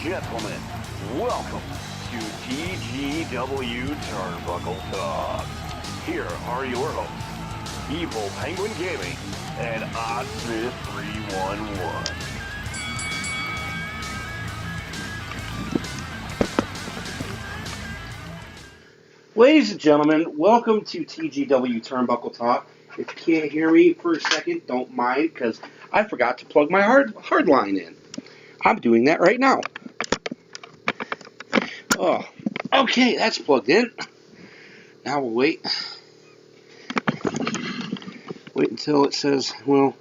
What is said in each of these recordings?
gentlemen, welcome to TGW Turnbuckle Talk. Here are your hosts, Evil Penguin Gaming and OddSmith311. Ladies and gentlemen, welcome to TGW Turnbuckle Talk. If you can't hear me for a second, don't mind, because I forgot to plug my hard line in. I'm doing that right now. Oh, okay, that's plugged in. Now we'll wait. Wait until it says, well,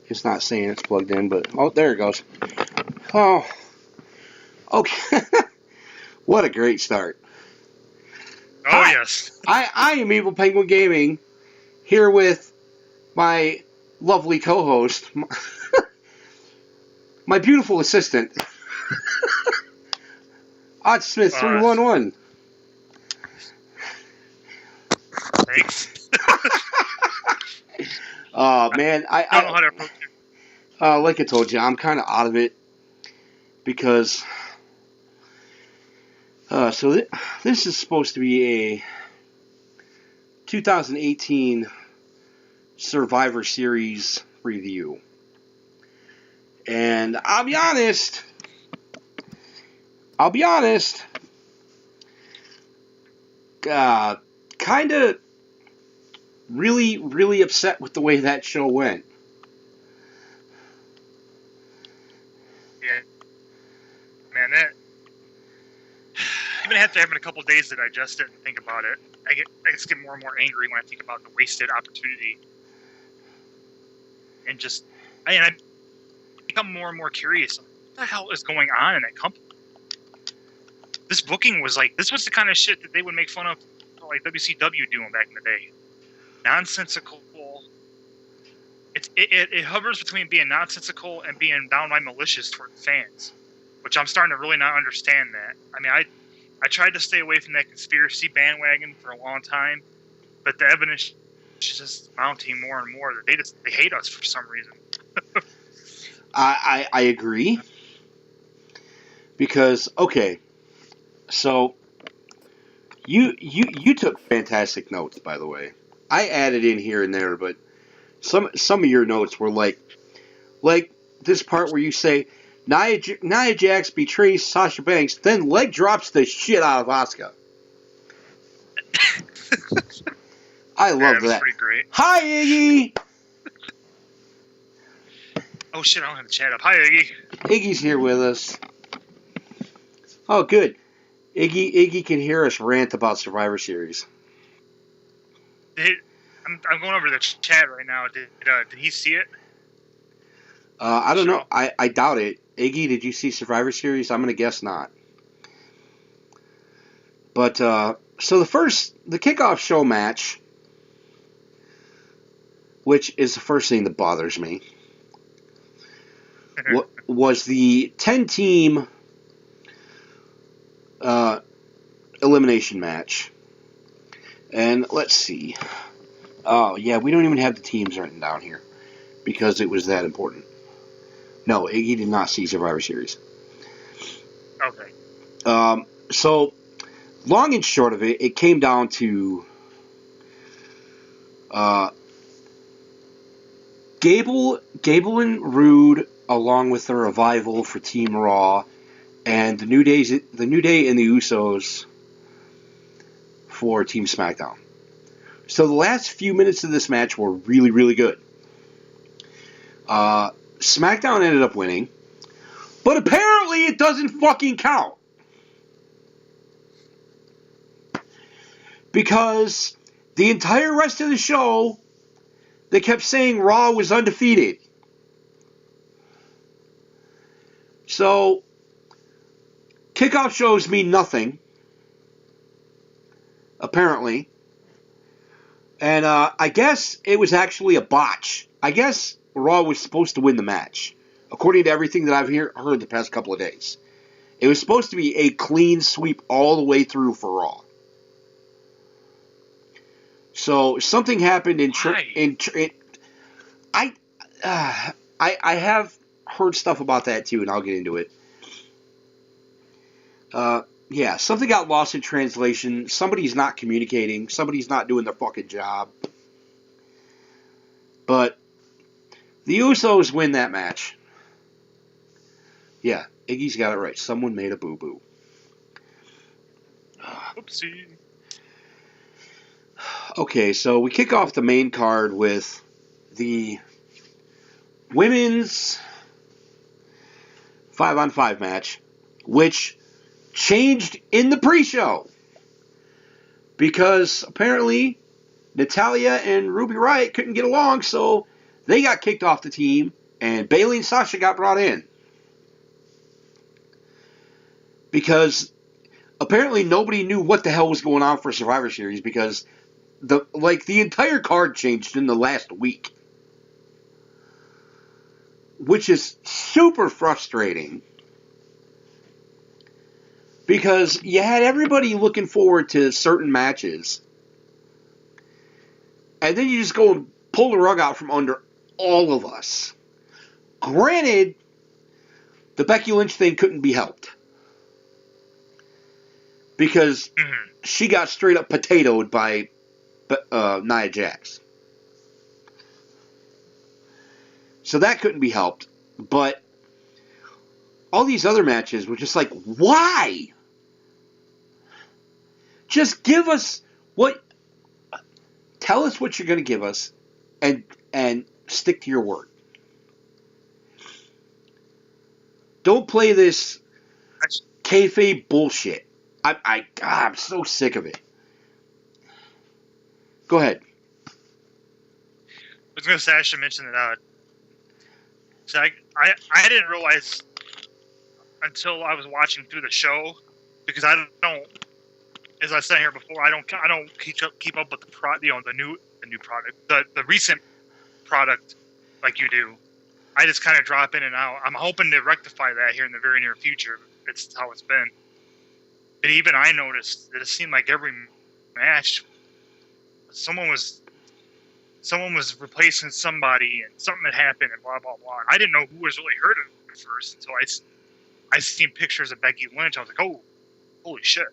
it's not saying it's plugged in, but, oh, there it goes. Oh, okay. What a great start. Oh, Hi. yes. I am Evil Penguin Gaming, here with my lovely co-host, my beautiful assistant, OddSmith311. Thanks. Man, I don't know how to approach it. like I told you, I'm kind of out of it, because, this is supposed to be a 2018 Survivor Series review. And I'll be honest, kind of really upset with the way that show went. Yeah. Man, that... Even after having a couple days to digest it and think about it, I just get more and more angry when I think about the wasted opportunity. And just... I become more and more curious. What the hell is going on in that company? This booking was like... This was the kind of shit that they would make fun of, like WCW doing back in the day. Nonsensical. It hovers between being nonsensical and being downright malicious toward the fans, which I'm starting to really not understand that. I mean, I tried to stay away from that conspiracy bandwagon for a long time, but the evidence is just mounting more and more that they hate us for some reason. I agree, because okay, so you took fantastic notes, by the way. I added in here and there, but some of your notes were like this part where you say Nia Jax betrays Sasha Banks, then leg drops the shit out of Asuka. I love that. That. Pretty great. Hi, Iggy. Oh shit! I don't have the chat up. Hi, Iggy. Iggy's here with us. Oh, good. Iggy can hear us rant about Survivor Series. I'm going over the chat right now. Did he see it? I don't know. I doubt it. Iggy, did you see Survivor Series? I'm going to guess not. But, so the kickoff show match, which is the first thing that bothers me, was the 10-team elimination match. And let's see. Oh, yeah, we don't even have the teams written down here because it was that important. No, Iggy did not see Survivor Series. Okay. So, long and short of it, it came down to Gable and Rude, along with the Revival for Team Raw, and the New Day and the Usos for Team SmackDown. So the last few minutes of this match were really, really good. SmackDown ended up winning, but apparently it doesn't fucking count. Because the entire rest of the show, they kept saying Raw was undefeated. So, kickoff shows mean nothing, apparently. And I guess it was actually a botch. I guess Raw was supposed to win the match, according to everything that I've heard the past couple of days. It was supposed to be a clean sweep all the way through for Raw. So something happened I have heard stuff about that too, and I'll get into it. Yeah, something got lost in translation. Somebody's not communicating. Somebody's not doing their fucking job. But the Usos win that match. Yeah, Iggy's got it right. Someone made a boo-boo. Oopsie. Okay, so we kick off the main card with the women's 5-on-5 match, which changed in the pre-show because apparently Natalya and Ruby Riott couldn't get along, so they got kicked off the team, and Bayley and Sasha got brought in because apparently nobody knew what the hell was going on for Survivor Series because the entire card changed in the last week, which is super frustrating because you had everybody looking forward to certain matches, and then you just go and pull the rug out from under all of us. Granted, the Becky Lynch thing couldn't be helped because she got straight up potatoed by Nia Jax. So that couldn't be helped. But all these other matches were just like, why? Just give us what... Tell us what you're going to give us and stick to your word. Don't play this kayfabe bullshit. I'm so sick of it. Go ahead. I was going to say, I should mention that so I didn't realize until I was watching through the show, because I don't, as I said here before, I don't keep up with the new product, the recent product like you do. I just kind of drop in and out. I'm hoping to rectify that here in the very near future. It's how it's been. And even I noticed that it seemed like every match, someone was replacing somebody and something had happened and blah, blah, blah. I didn't know who was really hurt at first until I seen pictures of Becky Lynch. I was like, oh, holy shit.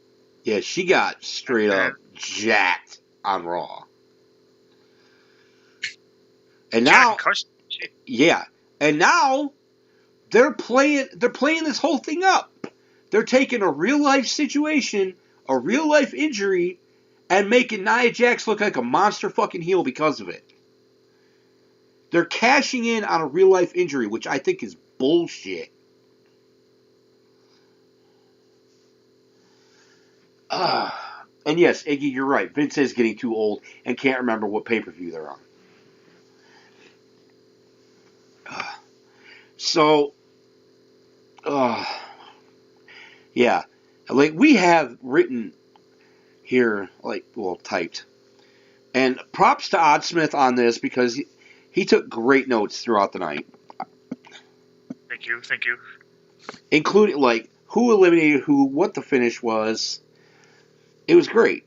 Yeah, she got straight up jacked on Raw. And now, yeah, and now they're playing this whole thing up. They're taking a real life situation, a real life injury, and making Nia Jax look like a monster fucking heel because of it. They're cashing in on a real life injury, which I think is bullshit. And yes, Iggy, you're right. Vince is getting too old and can't remember what pay-per-view they're on. Yeah. Like, we have written here, typed. And props to OddSmith on this because he took great notes throughout the night. Thank you. Including, who eliminated who, what the finish was. It was great.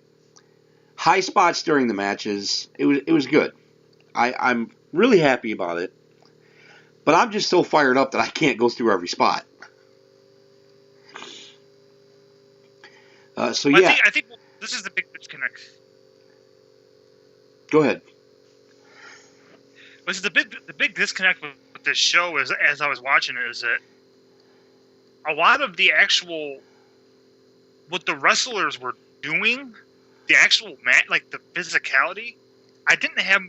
High spots during the matches. It was good. I'm really happy about it. But I'm just so fired up that I can't go through every spot. I think this is the big disconnect. Go ahead. This is the big disconnect with this show is, as I was watching it, is that a lot of the actual what the wrestlers were doing, the actual the physicality, I didn't have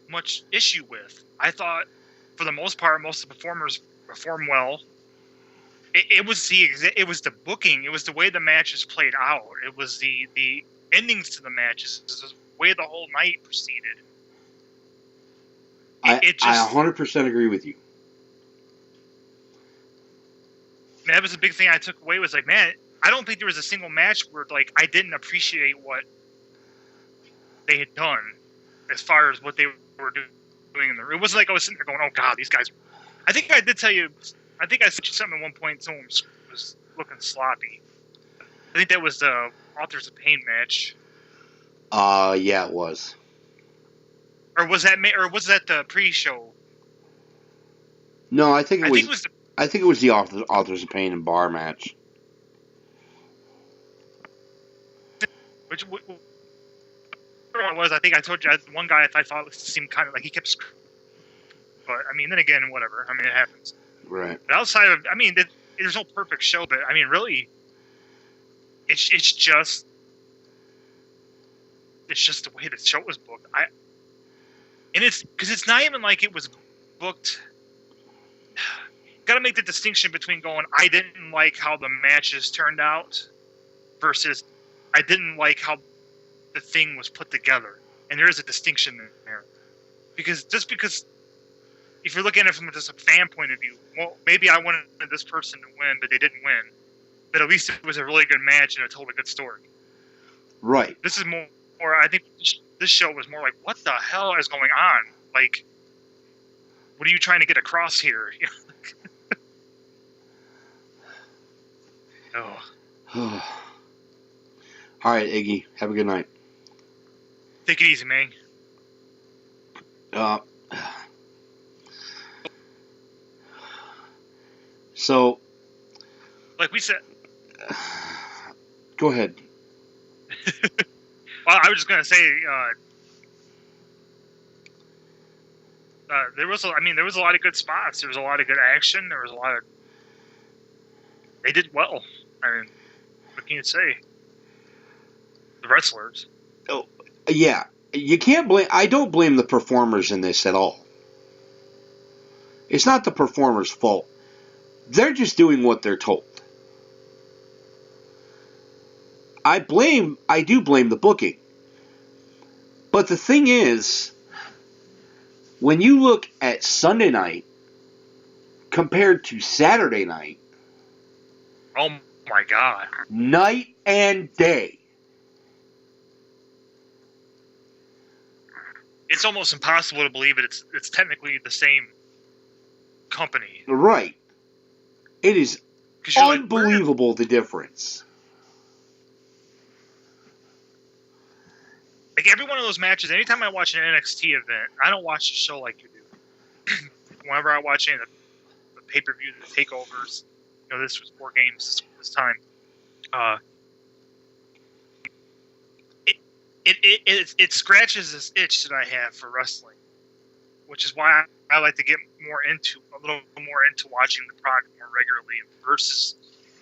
much issue with. I thought, for the most part, most of the performers performed well. It was the booking. It was the way the matches played out. It was the endings to the matches. It was the way the whole night proceeded. I 100% agree with you. That was the big thing I took away. Was like, man, I don't think there was a single match where I didn't appreciate what they had done as far as what they were doing in the room. It wasn't like I was sitting there going, "Oh God, these guys." I think I did tell you. I think I said something at one point. Someone was looking sloppy. I think that was the Authors of Pain match. Yeah, it was. Or was that the pre-show? No, I think it was the Authors of Pain and Bar match. Which what it was, I think I told you, one guy I thought seemed kind of like he kept. But I mean, then again, whatever. I mean, it happens. Right. But outside of, I mean, there's no perfect show, but I mean, really, it's just the way the show was booked. And it's because it's not even like it was booked. Got to make the distinction between going, I didn't like how the matches turned out, versus I didn't like how the thing was put together. And there is a distinction there, because if you're looking at it from just a fan point of view, well, maybe I wanted this person to win, but they didn't win. But at least it was a really good match and it told a good story. Right. This is more. I think this show was more like, what the hell is going on? Like, what are you trying to get across here? Oh. All right, Iggy. Have a good night. Take it easy, man. So, like we said. Go ahead. Well, I was just gonna say, there was a lot of good spots. There was a lot of good action. There was a lot of. They did well. I mean, what can you say? The wrestlers. Oh, yeah. You can't blame. I don't blame the performers in this at all. It's not the performers' fault. They're just doing what they're told. I do blame the booking. But the thing is, when you look at Sunday night compared to Saturday night, oh my God, night and day. It's almost impossible to believe it. It's technically the same company. Right. It is unbelievable, the difference. Like every one of those matches, anytime I watch an NXT event, I don't watch the show like you do. Whenever I watch any of the pay-per-view, the takeovers, this was 4 games this time. It scratches this itch that I have for wrestling, which is why I like to get a little more into watching the product more regularly. Versus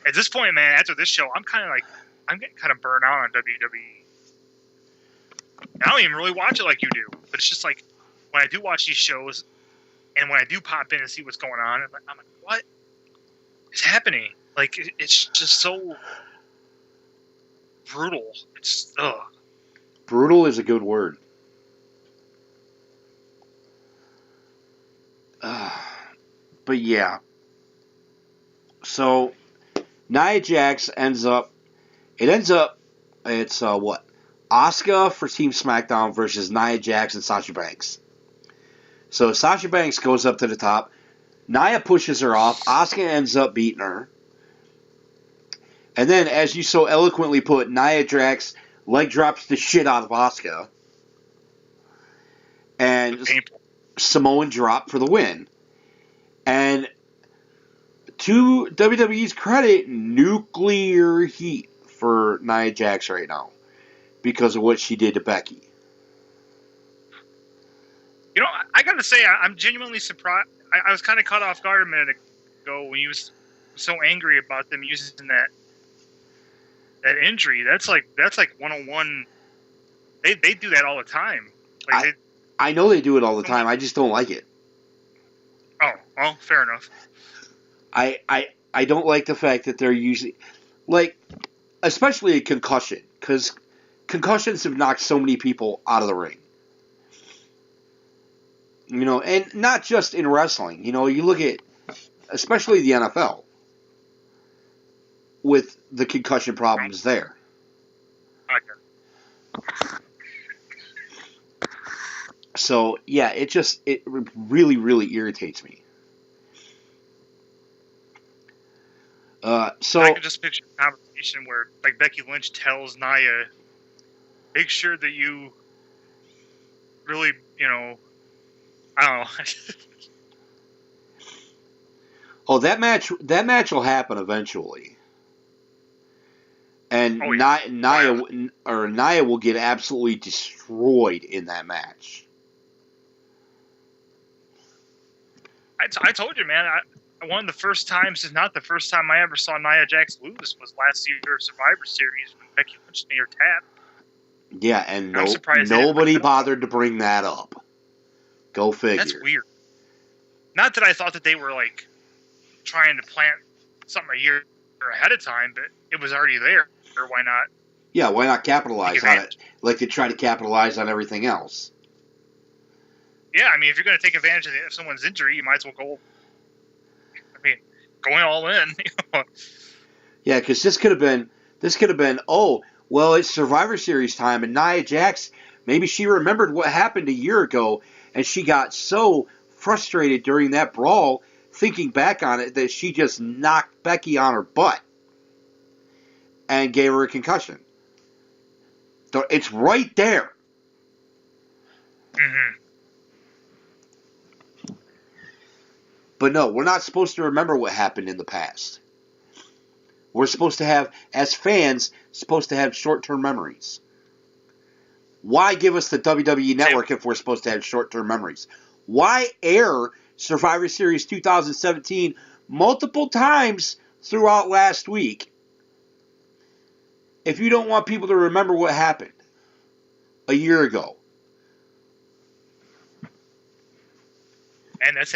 at this point, man, after this show, I'm getting kind of burnt out on WWE. I don't even really watch it like you do, but it's just like when I do watch these shows, and when I do pop in and see what's going on, I'm like, what is happening? Like it's just so brutal. It's Brutal is a good word. But yeah. So Nia Jax ends up. It's what? Asuka for Team SmackDown versus Nia Jax and Sasha Banks. So Sasha Banks goes up to the top. Nia pushes her off. Asuka ends up beating her. And then, as you so eloquently put, Nia Jax leg drops the shit out of Asuka. And Samoan drop for the win. And to WWE's credit, nuclear heat for Nia Jax right now. Because of what she did to Becky. I gotta say, I'm genuinely surprised. I was kind of caught off guard a minute ago when you was so angry about them using that injury. That's like 101. They do that all the time. Like I know they do it all the time. I just don't like it. Oh, well, fair enough. I don't like the fact that they're using, especially a concussion, because concussions have knocked so many people out of the ring. And not just in wrestling. You look at, especially the NFL, with the concussion problems there. Okay. So, yeah, it really, really irritates me. So I can just picture a conversation where, Becky Lynch tells Nia, make sure that you really, I don't know. Oh, that match will happen eventually. And Oh, yeah. Nia will get absolutely destroyed in that match. I told you, man. One of the first times, if not the first time I ever saw Nia Jax lose, was last year's Survivor Series when Becky Lynch made her tap. Yeah, and I'm surprised nobody bothered to bring that up. Go figure. That's weird. Not that I thought that they were like trying to plant something a year ahead of time, but it was already there. Or why not? Yeah, why not capitalize on it like they try to capitalize on everything else? Yeah, I mean, if you're going to take advantage of someone's injury, you might as well go. I mean, going all in. Yeah, because this could have been. Oh, well, it's Survivor Series time, and Nia Jax, maybe she remembered what happened a year ago, and she got so frustrated during that brawl, thinking back on it, that she just knocked Becky on her butt and gave her a concussion. So it's right there. Mm-hmm. But no, we're not supposed to remember what happened in the past. We're supposed to have, as fans, short-term memories. Why give us the WWE Network if we're supposed to have short-term memories? Why air Survivor Series 2017 multiple times throughout last week if you don't want people to remember what happened a year ago? And that's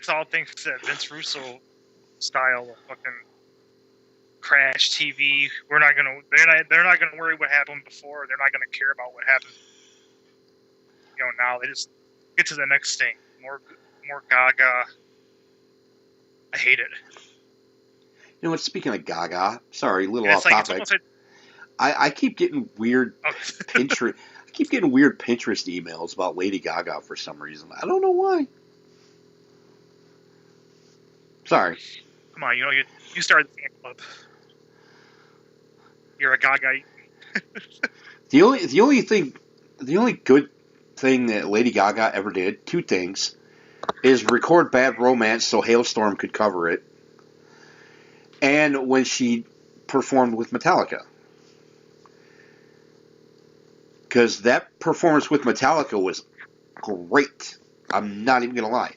all thanks to Vince Russo style of fucking crash TV. They're not gonna worry what happened before. They're not gonna care about what happened. Now they just get to the next thing. More Gaga. I hate it. You know what? Speaking of Gaga, sorry, a little And off topic. I keep getting weird Pinterest. I keep getting weird Pinterest emails about Lady Gaga for some reason. I don't know why. Sorry. Come on, you started the fan club. You're a Gaga. The only good thing that Lady Gaga ever did, two things, is record Bad Romance so Hailstorm could cover it, and when she performed with Metallica. Because that performance with Metallica was great. I'm not even going to lie.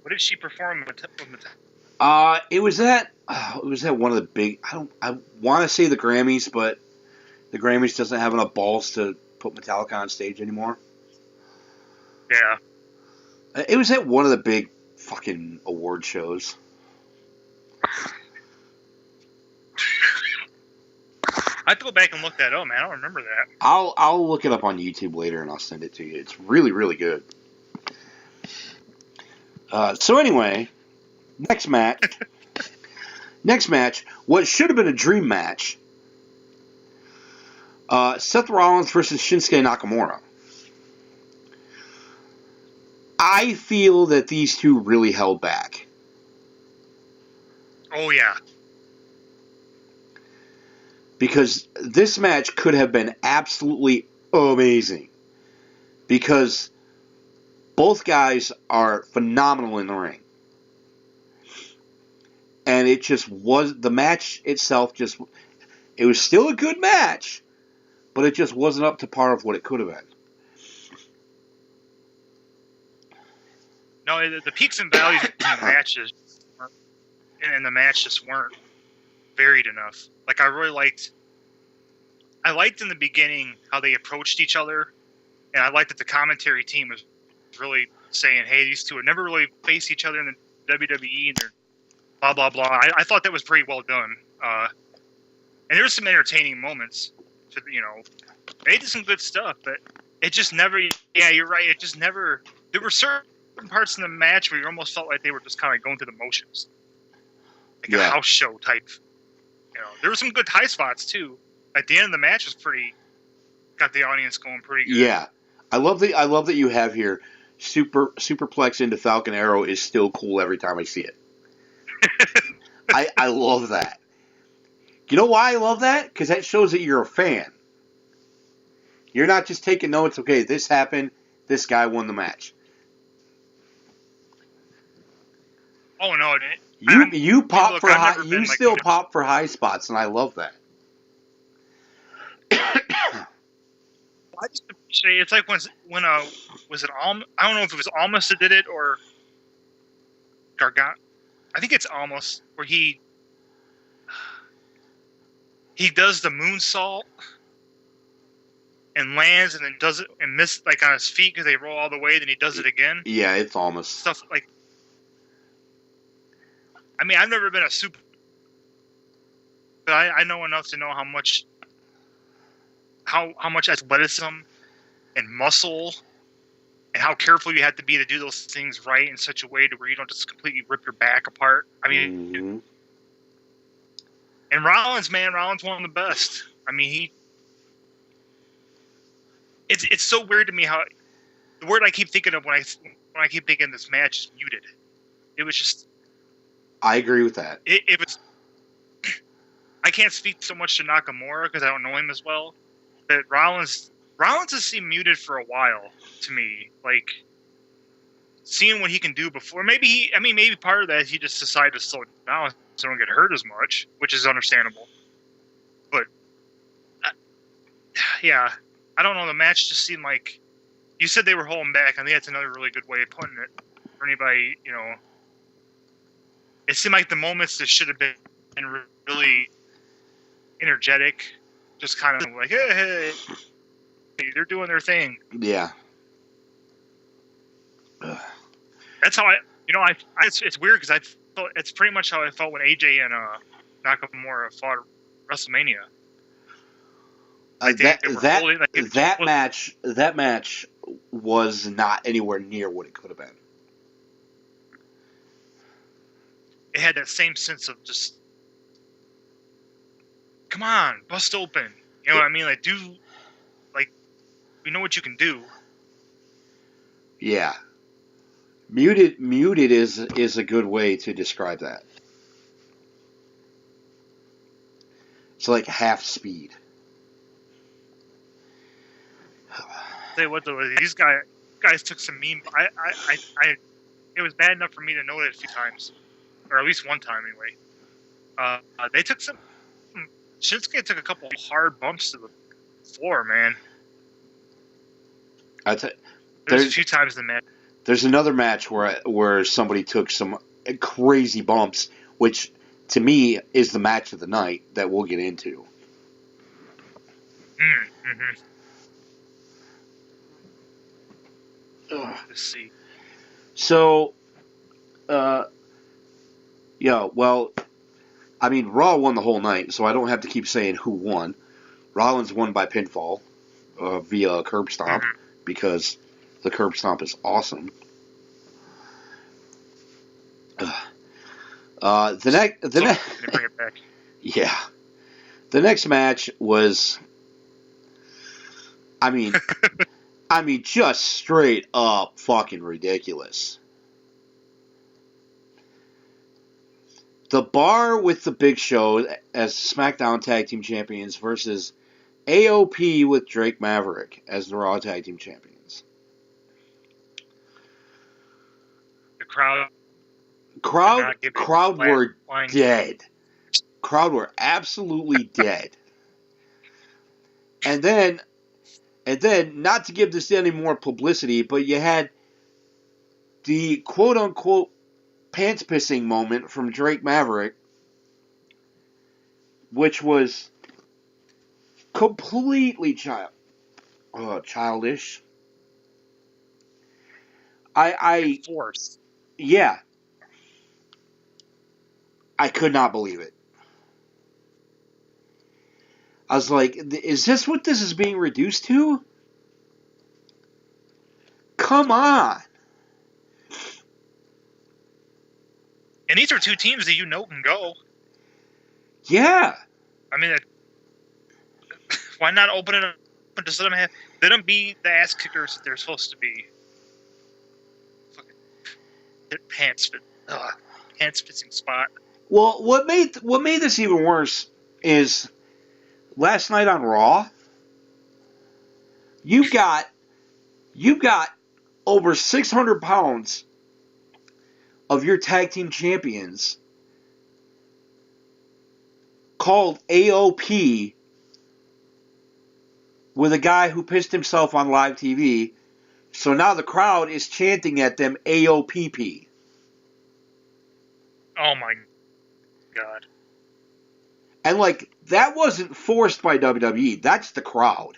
What did she perform with Metallica? It was at one of the big. I want to say the Grammys, but the Grammys doesn't have enough balls to put Metallica on stage anymore. Yeah. It was at one of the big fucking award shows. I have to go back and look that up, man. I don't remember that. I'll look it up on YouTube later and I'll send it to you. It's really, really good. So anyway, next match. What should have been a dream match. Seth Rollins versus Shinsuke Nakamura. I feel that these two really held back. Oh, yeah. Because this match could have been absolutely amazing. Because both guys are phenomenal in the ring. And it just was, the match itself it was still a good match, but it just wasn't up to par of what it could have been. No, the peaks and valleys in the matches and the match just weren't varied enough. Like, I liked in the beginning how they approached each other, and I liked that the commentary team was really saying, hey, these two would never really face each other in the WWE, and they're blah, blah, blah. I thought that was pretty well done. And there were some entertaining moments. They did some good stuff, but it just never, yeah, you're right, it just never, there were certain parts in the match where you almost felt like they were just kind of going through the motions. Like a house show type. There were some good high spots, too. At the end of the match was got the audience going pretty good. Yeah. I love that you have here, Superplex into Falcon Arrow is still cool every time I see it. I love that. You know why I love that? Because that shows that you're a fan. You're not just taking notes, okay, this happened, this guy won the match. Oh, no. You pop look, for I've high. never You been, like, still pop for high spots, and I love that. I just appreciate it's like when was it Alm? I don't know if it was Almas that did it or Gargant. I think it's Almas where he does the moonsault and lands and then does it and miss like on his feet because they roll all the way. Then he does it again. Yeah, it's almost Stuff like. I mean, I've never been a super, but I know enough to know how much athleticism and muscle and how careful you have to be to do those things right in such a way to where you don't just completely rip your back apart. I mean, and Rollins, man, Rollins one of the best. I mean, it's so weird to me how the word I keep thinking of when I keep thinking this match is muted. It was just. I agree with that. It was. I can't speak so much to Nakamura because I don't know him as well, but Rollins has seemed muted for a while to me. Like seeing what he can do before. Maybe part of that is he just decided to slow down so don't get hurt as much, which is understandable. But yeah, I don't know. The match just seemed like you said they were holding back. I think that's another really good way of putting it for anybody. You know, it seemed like the moments that should have been really energetic, just kind of like, hey, they're doing their thing. Yeah. That's how it's weird because I felt it's pretty much how I felt when AJ and Nakamura fought at WrestleMania. Like that match was not anywhere near what it could have been. It had that same sense of just, come on, bust open. You know what I mean? Like, we know what you can do. Yeah. Muted is a good way to describe that. It's like half speed. Say what though, these guys took some mean. It was bad enough for me to know it a few times, or at least one time anyway. They took some. Shinsuke took a couple hard bumps to the floor, man. There's a few times in the match. There's another match where somebody took some crazy bumps, which to me is the match of the night that we'll get into. Mm-hmm. Let's see. So, yeah, well, I mean, Raw won the whole night, so I don't have to keep saying who won. Rollins won by pinfall via a curb stomp because the curb stomp is awesome. Bring it back. Yeah, the next match was, I mean, just straight up fucking ridiculous. The Bar with the Big Show as SmackDown Tag Team Champions versus AOP with Drake Maverick as the Raw Tag Team Champions. The crowd were dead. Crowd were absolutely dead. And then, not to give this any more publicity, but you had the quote-unquote pants pissing moment from Drake Maverick, which was completely childish. Forced. Yeah. I could not believe it. I was like, is this what this is being reduced to? Come on. And these are two teams that you know can go. Yeah. I mean, why not open it up and just let them be the ass kickers that they're supposed to be? Fucking pants fitting spot. Well, what made this even worse is last night on Raw, you've got over 600 pounds of your tag team champions called AOP with a guy who pissed himself on live TV. So now the crowd is chanting at them AOPP. Oh my God. And like, that wasn't forced by WWE. That's the crowd.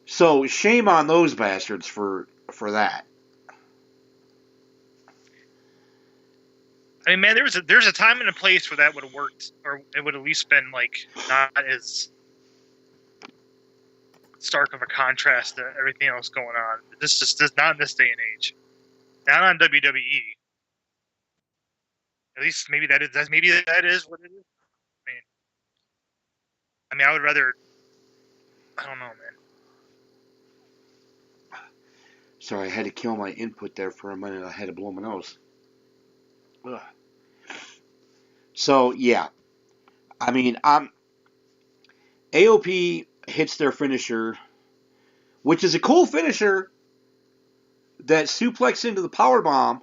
So shame on those bastards for that. I mean, man, there's a time and a place where that would have worked, or it would at least been like not as stark of a contrast to everything else going on. This just is not in this day and age. Not on WWE. At least maybe that is what it is. I mean, I would rather. I don't know, man. Sorry, I had to kill my input there for a minute. I had to blow my nose. Ugh. So, yeah. I mean, AOP hits their finisher, which is a cool finisher, that suplex into the powerbomb.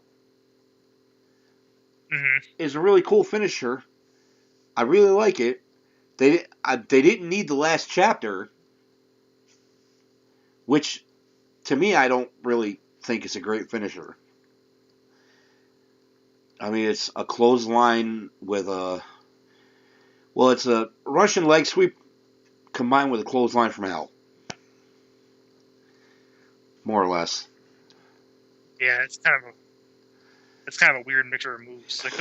Is a really cool finisher. I really like it. They didn't need the last chapter, which, to me, I don't really think is a great finisher. I mean, it's a clothesline with a... Well, it's a Russian leg sweep combined with a clothesline from hell. More or less. Yeah, it's kind of a weird mixture of moves. Like,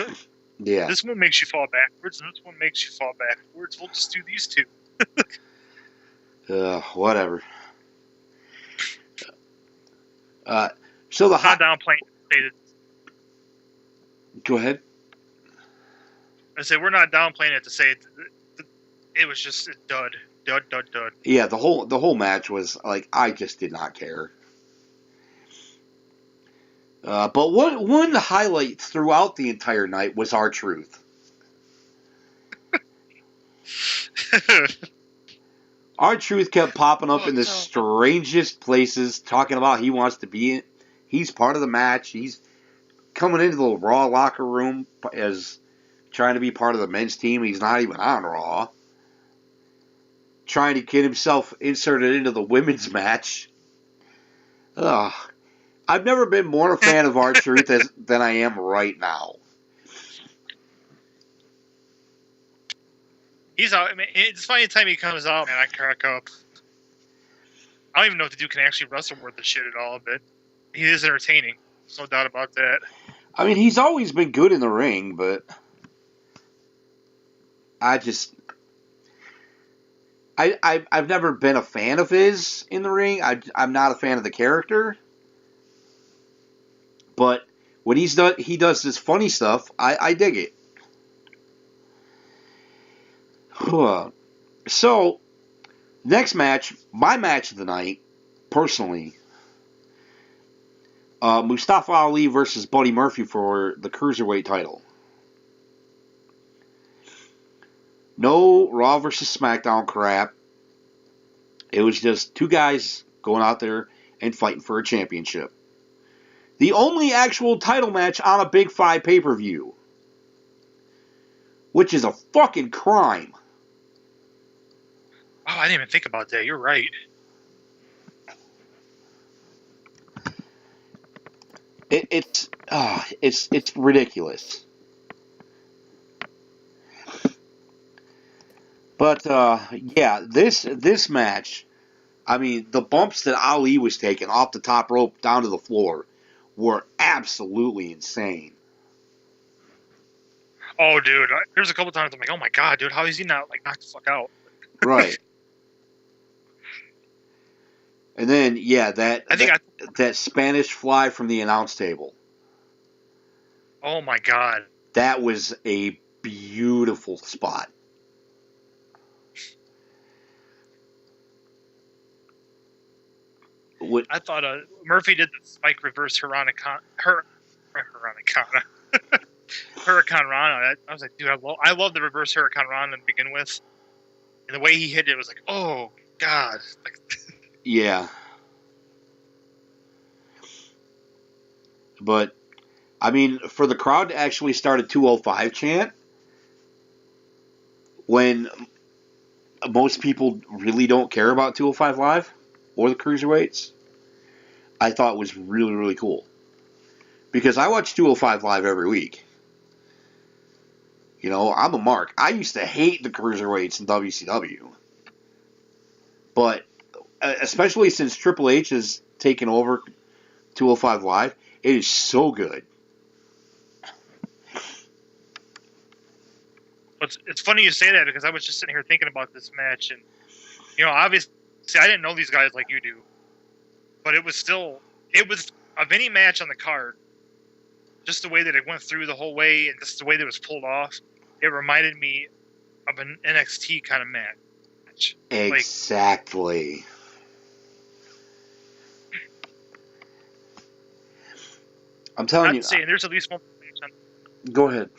yeah. This one makes you fall backwards, and this one makes you fall backwards. We'll just do these two. Whatever. So the not downplaying it. Go ahead. I say we're not downplaying it to say it was just a dud. Yeah, the whole match was like, I just did not care. But one highlight throughout the entire night was R-Truth. R-Truth kept popping up in the strangest places, talking about he wants to be in. He's part of the match. He's coming into the Raw locker room as trying to be part of the men's team. He's not even on Raw. Trying to get himself inserted into the women's match. Ugh. I've never been more a fan of R-Truth than I am right now. I mean, it's funny the time he comes out, man, I crack up. I don't even know if the dude can actually wrestle worth the shit at all, but he is entertaining. There's no doubt about that. I mean, he's always been good in the ring, but I've never been a fan of his in the ring. I'm not a fan of the character. But when he does this funny stuff, I dig it. So, next match, my match of the night, personally, Mustafa Ali versus Buddy Murphy for the Cruiserweight title. No Raw versus SmackDown crap. It was just two guys going out there and fighting for a championship. The only actual title match on a Big 5 pay-per-view. Which is a fucking crime. Oh, I didn't even think about that. You're right. It's ridiculous. But yeah, this match, I mean, the bumps that Ali was taking off the top rope down to the floor were absolutely insane. Oh, dude, there's a couple times I'm like, oh my god, dude, how is he not like knocked the fuck out? Right. And then, yeah, that Spanish fly from the announce table. Oh my god. That was a beautiful spot. I thought Murphy did the spike reverse Hurricane Rana. I was like, dude, I love the reverse Hurricane Rana to begin with. And the way he hit it was like, oh god. Like, yeah. But, I mean, for the crowd to actually start a 205 chant, when most people really don't care about 205 Live or the cruiserweights, I thought was really, really cool. Because I watch 205 Live every week. You know, I'm a mark. I used to hate the cruiserweights in WCW. But especially since Triple H has taken over 205 Live, it is so good. It's funny you say that because I was just sitting here thinking about this match, and you know, obviously I didn't know these guys like you do, but it was of any match on the card, just the way that it went through the whole way and just the way that it was pulled off, it reminded me of an NXT kind of match. Exactly. Like, I'm telling you. Saying there's at least one. Go ahead.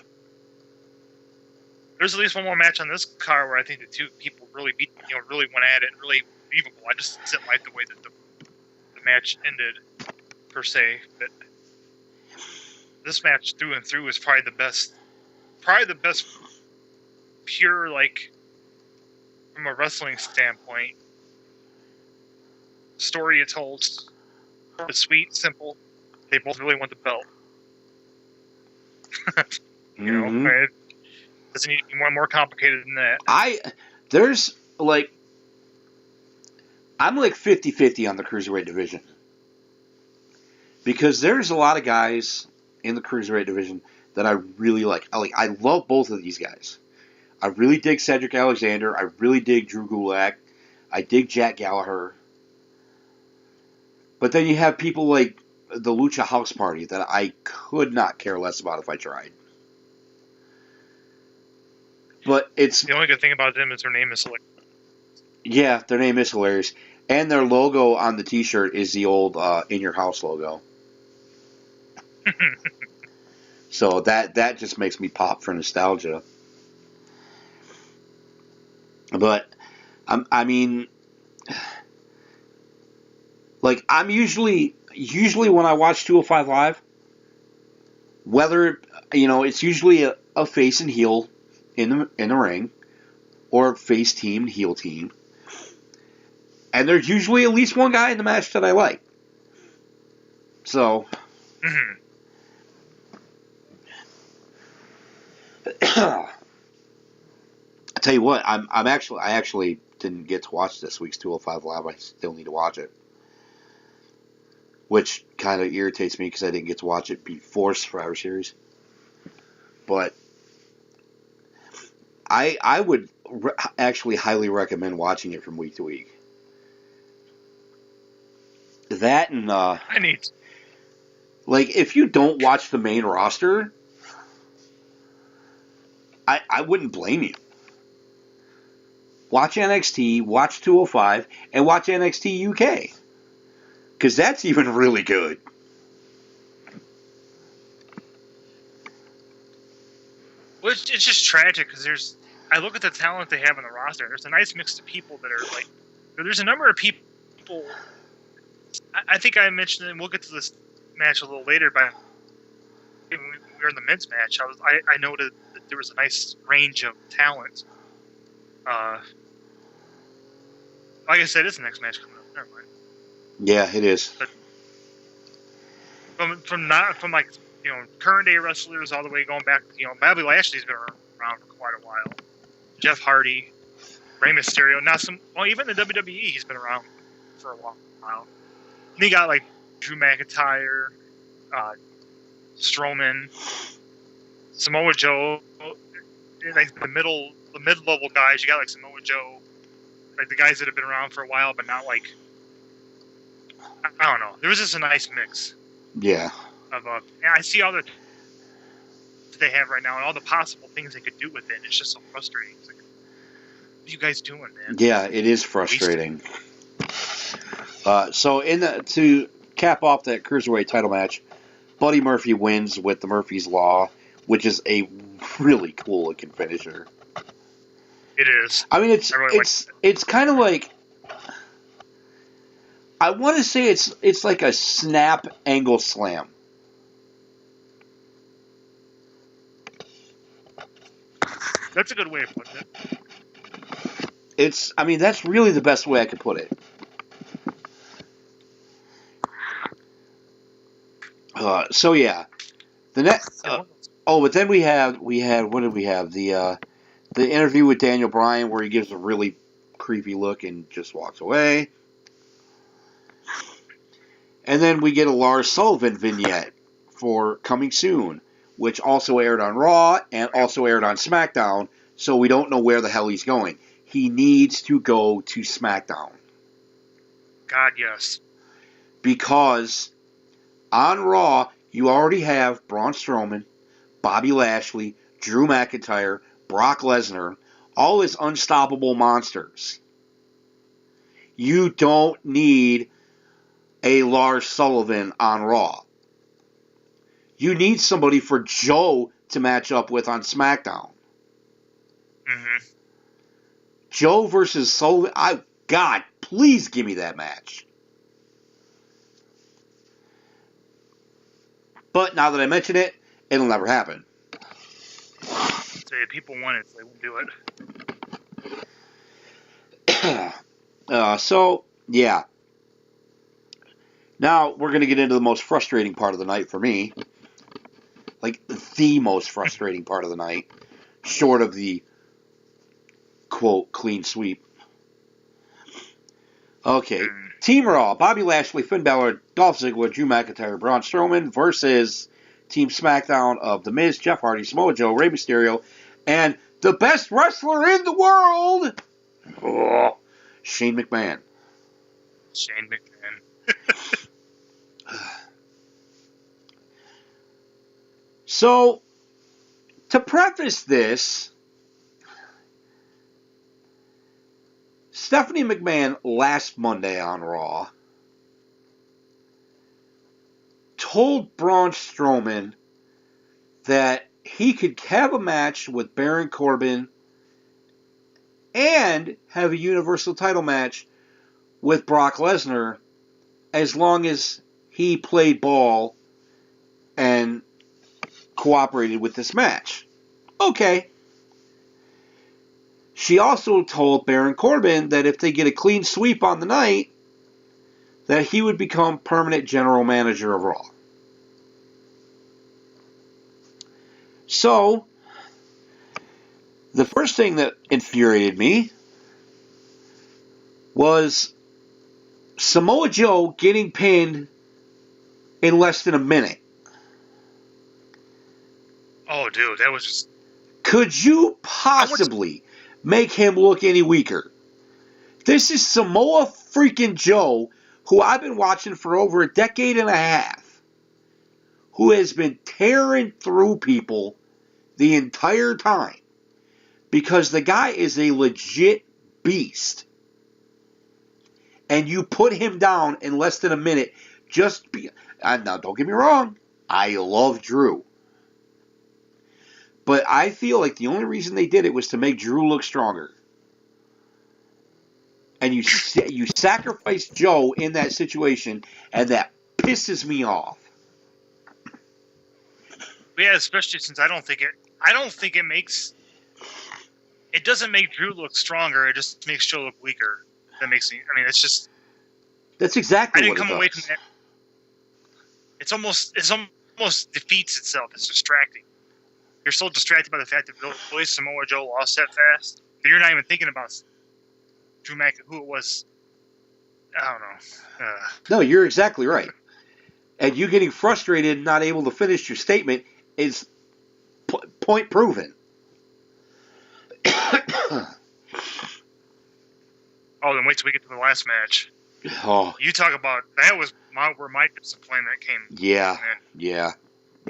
There's at least one more match on this card where I think the two people really really went at it and really believable. I just didn't like the way that the match ended, per se. But this match through and through is probably the best pure, like, from a wrestling standpoint. Story it told. It's sweet, simple. They both really want the belt. You know, it doesn't need to be more complicated than that. I'm like 50-50 on the Cruiserweight division. Because there's a lot of guys in the Cruiserweight division that I really like. I love both of these guys. I really dig Cedric Alexander. I really dig Drew Gulak. I dig Jack Gallagher. But then you have people like the Lucha House Party that I could not care less about if I tried. But it's... The only good thing about them is their name is hilarious. Yeah, their name is hilarious. And their logo on the t-shirt is the old In Your House logo. So that just makes me pop for nostalgia. But, I mean... Like, I'm usually when I watch 205 Live, whether, you know, it's usually a face and heel in the ring, or face team and heel team. And there's usually at least one guy in the match that I like. So, I tell you what, I actually didn't get to watch this week's 205 Live. I still need to watch it. Which kind of irritates me because I didn't get to watch it before Survivor Series. But I would actually highly recommend watching it from week to week. That and I need to. Like, if you don't watch the main roster, I wouldn't blame you. Watch NXT, watch 205, and watch NXT UK. Because that's even really good. Well, it's just tragic because I look at the talent they have on the roster. There's a nice mix of people that are like, there's a number of people. I think I mentioned it, and we'll get to this match a little later, but when we were in the men's match, I noted that there was a nice range of talent. Like I said, it's the next match coming up. Never mind. Yeah, it is. But from like, you know, current day wrestlers all the way going back, you know, Bobby Lashley's been around for quite a while. Jeff Hardy, Rey Mysterio, even the WWE, he's been around for a while. And you got like Drew McIntyre, Strowman, Samoa Joe, like the mid-level guys. You got like Samoa Joe, like the guys that have been around for a while, but not like, I don't know. There was just a nice mix. Yeah. Of I see all the they have right now and all the possible things they could do with it. And it's just so frustrating. It's like, what are you guys doing, man? Yeah, it is frustrating. So to cap off that Cruiserweight title match, Buddy Murphy wins with the Murphy's Law, which is a really cool looking finisher. It is. I mean, it's kind of like, I want to say it's like a snap angle slam. That's a good way of putting it. I mean, that's really the best way I could put it. So yeah, the next. But then we had what did we have? The interview with Daniel Bryan where he gives a really creepy look and just walks away. And then we get a Lars Sullivan vignette for Coming Soon, which also aired on Raw and also aired on SmackDown, so we don't know where the hell he's going. He needs to go to SmackDown. God, yes. Because on Raw, you already have Braun Strowman, Bobby Lashley, Drew McIntyre, Brock Lesnar, all his unstoppable monsters. You don't need a Lars Sullivan on Raw. You need somebody for Joe to match up with on SmackDown. Mm-hmm. Joe versus Sullivan. God, please give me that match. But now that I mention it, it'll never happen. So if people want it, they won't do it. So, yeah. Now, we're going to get into the most frustrating part of the night for me. Like, the most frustrating part of the night. Short of the, quote, clean sweep. Okay. Team Raw. Bobby Lashley, Finn Balor, Dolph Ziggler, Drew McIntyre, Braun Strowman versus Team SmackDown of The Miz, Jeff Hardy, Samoa Joe, Rey Mysterio, and the best wrestler in the world, Shane McMahon. Shane McMahon. So, to preface this, Stephanie McMahon last Monday on Raw told Braun Strowman that he could have a match with Baron Corbin and have a Universal title match with Brock Lesnar as long as he played ball and cooperated with this match. Okay. She also told Baron Corbin that if they get a clean sweep on the night, that he would become permanent general manager of Raw. So, the first thing that infuriated me was Samoa Joe getting pinned in less than a minute. Oh, dude, that was just... Could you possibly make him look any weaker? This is Samoa freaking Joe, who I've been watching for over a decade and a half, who has been tearing through people the entire time because the guy is a legit beast. And you put him down in less than a minute now, don't get me wrong, I love Drew. But I feel like the only reason they did it was to make Drew look stronger. And you sacrifice Joe in that situation, and that pisses me off. Yeah, especially since I don't think it makes... It doesn't make Drew look stronger, it just makes Joe look weaker. That makes me... I mean, it's just... That's exactly what it does. I didn't come away from that. It almost defeats itself. It's distracting. You're so distracted by the fact that Billy Samoa Joe lost that fast that you're not even thinking about Drew McIntyre, who it was. I don't know. No, you're exactly right. And you getting frustrated and not able to finish your statement is point proven. Oh, then wait till we get to the last match. Oh. You talk about that was where my disappointment came. Yeah, yeah.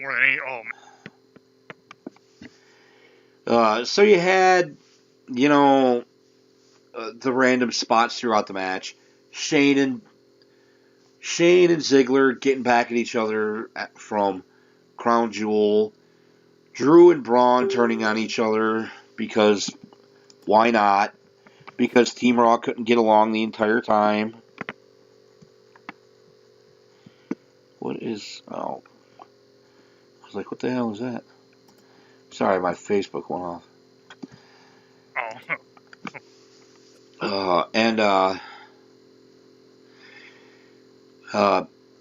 More than any. Oh, man. So you had, the random spots throughout the match. Shane and Ziggler getting back at each other from Crown Jewel. Drew and Braun turning on each other because why not? Because Team Raw couldn't get along the entire time. What is... Oh. I was like, what the hell is that? Sorry, my Facebook went off. Oh.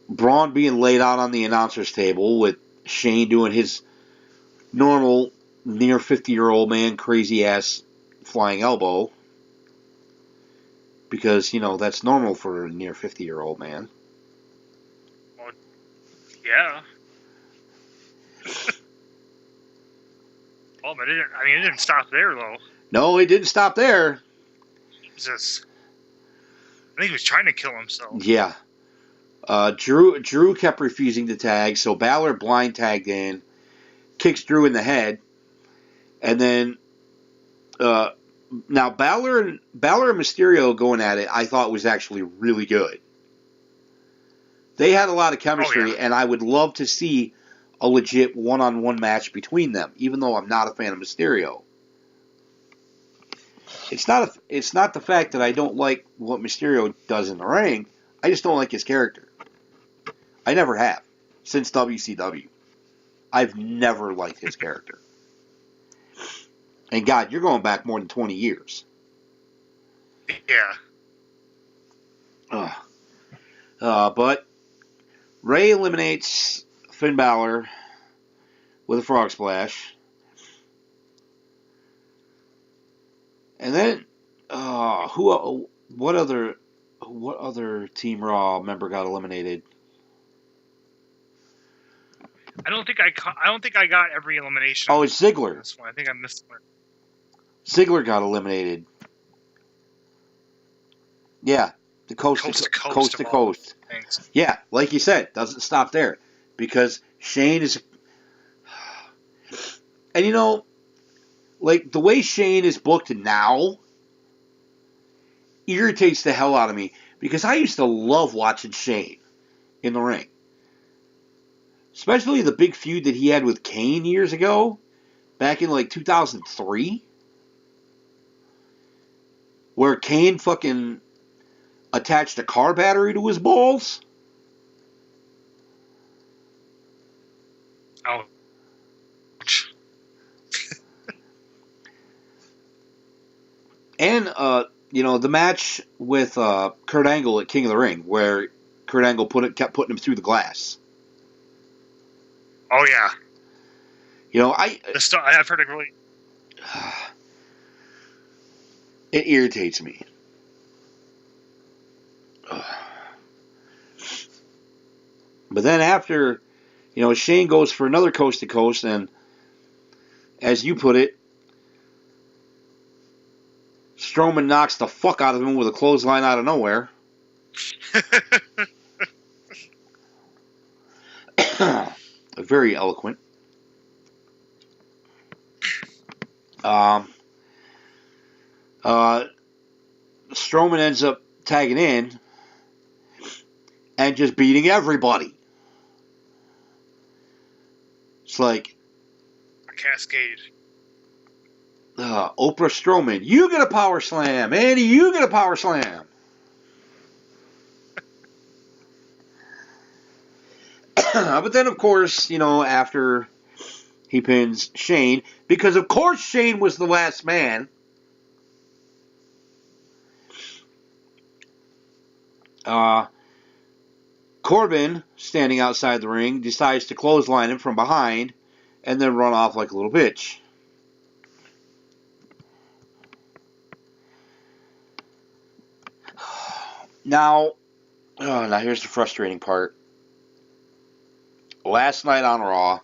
Braun being laid out on the announcer's table with Shane doing his normal near 50-year-old man crazy ass flying elbow. Because, that's normal for a near 50-year-old man. Well, yeah. Well, but it didn't stop there, though. No, it didn't stop there. Jesus. I think he was trying to kill himself. Yeah. Drew kept refusing to tag, so Balor blind tagged in, kicks Drew in the head, and then now Balor and Mysterio going at it, I thought was actually really good. They had a lot of chemistry, and I would love to see a legit one-on-one match between them, even though I'm not a fan of Mysterio. It's not the fact that I don't like what Mysterio does in the ring. I just don't like his character. I never have. Since WCW. I've never liked his character. And God, you're going back more than 20 years. Yeah. But Ray eliminates Finn Balor with a frog splash. And then, what other Team Raw member got eliminated? I don't think I got every elimination. Oh, it's Ziggler. This one. I think I missed one. Ziggler got eliminated. Yeah, the coast to coast. Thanks. Yeah, like you said, doesn't stop there because Shane is, and like the way Shane is booked now irritates the hell out of me because I used to love watching Shane in the ring. Especially the big feud that he had with Kane years ago, back in like 2003, where Kane fucking attached a car battery to his balls. Oh. And, the match with Kurt Angle at King of the Ring, where Kurt Angle kept putting him through the glass. Oh, yeah. I've heard it really... It irritates me. But then after, Shane goes for another coast to coast, and as you put it, Strowman knocks the fuck out of him with a clothesline out of nowhere. Very eloquent. Strowman ends up tagging in and just beating everybody. It's like a cascade. Oprah Strowman, you get a power slam. Andy, you get a power slam. But then, of course, after he pins Shane, because of course Shane was the last man, Corbin, standing outside the ring, decides to clothesline him from behind and then run off like a little bitch. Now here's the frustrating part. Last night on Raw,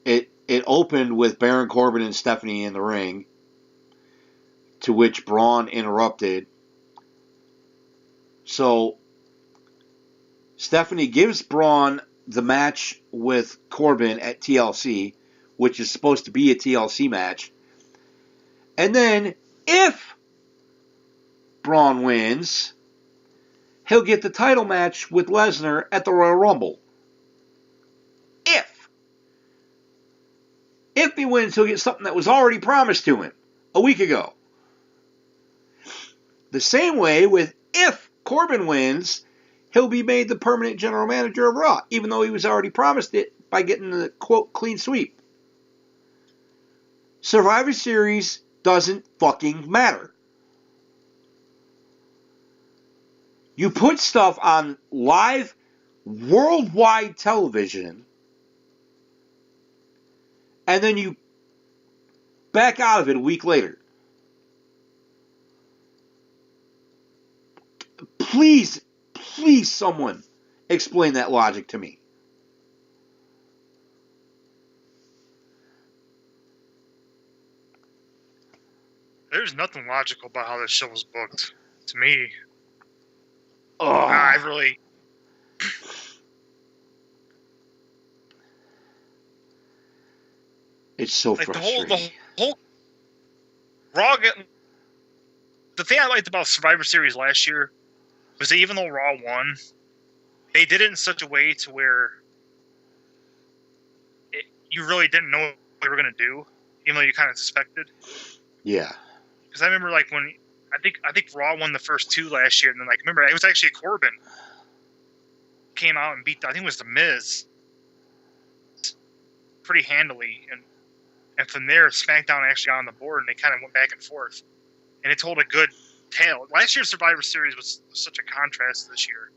it opened with Baron Corbin and Stephanie in the ring, to which Braun interrupted. So Stephanie gives Braun the match with Corbin at TLC, which is supposed to be a TLC match. And then, if Braun wins, he'll get the title match with Lesnar at the Royal Rumble. If he wins, he'll get something that was already promised to him a week ago. The same way with if Corbin wins, he'll be made the permanent general manager of Raw, even though he was already promised it by getting the, quote, clean sweep. Survivor Series doesn't fucking matter. You put stuff on live worldwide television, and then you back out of it a week later. Please, someone explain that logic to me. There's nothing logical about how this show was booked, to me. Oh. I really... It's so frustrating. The whole Raw getting... The thing I liked about Survivor Series last year was that even though Raw won, they did it in such a way to where you really didn't know what they were going to do, even though you kind of suspected. Yeah. Because I remember, like, when I think Raw won the first two last year, and then, like, remember, it was actually Corbin came out and beat, I think it was The Miz, pretty handily, and from there, SmackDown actually got on the board, and they kind of went back and forth, and it told a good tale. Last year's Survivor Series was such a contrast to this year.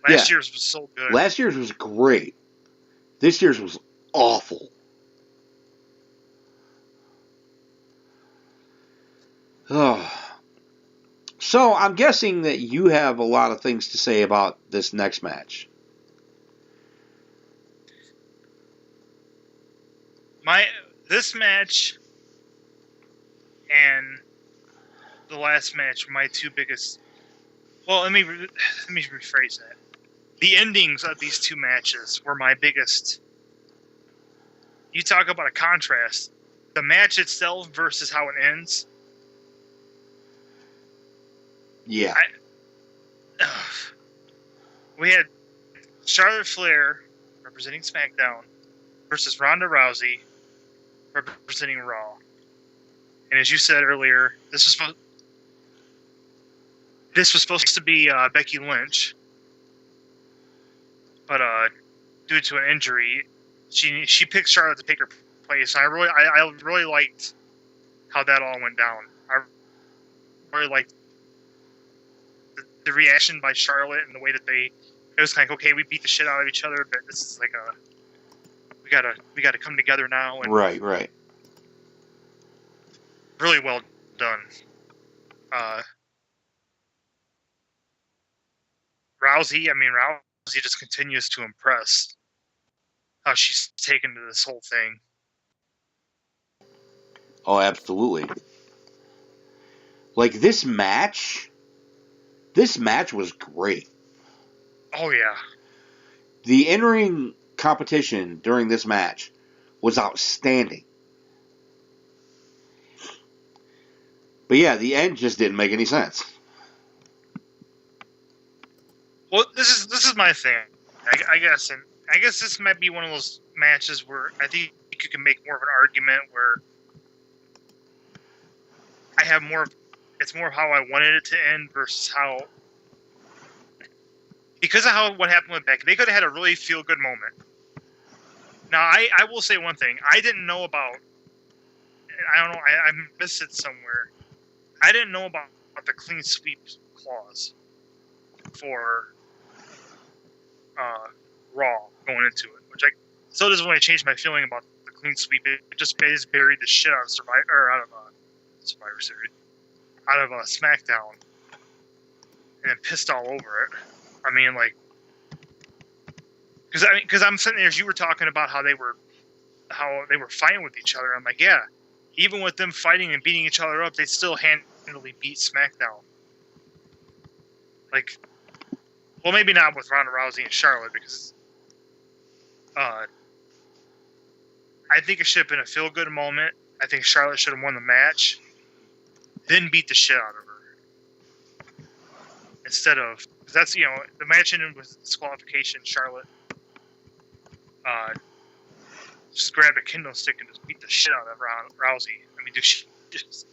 Last year's was so good. Last year's was great. This year's was awful. Oh. So, I'm guessing that you have a lot of things to say about this next match. This match and the last match were my two biggest... Well, let me rephrase that. The endings of these two matches were my biggest... You talk about a contrast. The match itself versus how it ends... Yeah. We had Charlotte Flair representing SmackDown versus Ronda Rousey representing Raw. And as you said earlier, this was supposed to be Becky Lynch, but due to an injury, she picked Charlotte to take her place. And I really liked how that all went down. I really liked the reaction by Charlotte and the way that it was kind of, okay, we beat the shit out of each other, but this is like we gotta come together now. And Right. Really well done. Rousey just continues to impress how she's taken to this whole thing. Oh, absolutely. Like, this match was great. Oh, yeah. The in-ring competition during this match was outstanding. But yeah, the end just didn't make any sense. Well, this is my thing, I guess, and I guess this might be one of those matches where I think you can make more of an argument where it's more how I wanted it to end versus how, because of what happened with Becky, they could have had a really feel-good moment. Now, I will say one thing. I didn't know about, I don't know, I missed it somewhere. I didn't know about the clean sweep clause for Raw going into it, which still doesn't really change my feeling about the clean sweep. It just buried the shit out of Survivor Series, out of SmackDown, and pissed all over it. I mean, like, because I'm sitting there as you were talking about how they were fighting with each other. I'm like, yeah, even with them fighting and beating each other up, they still handily beat SmackDown. Like, well, maybe not with Ronda Rousey and Charlotte, because I think it should have been a feel-good moment. I think Charlotte should have won the match, then beat the shit out of her. Instead of, because that's, the match ended with disqualification. Charlotte just grabbed a kendo stick and just beat the shit out of Rousey. I mean, dude, she just...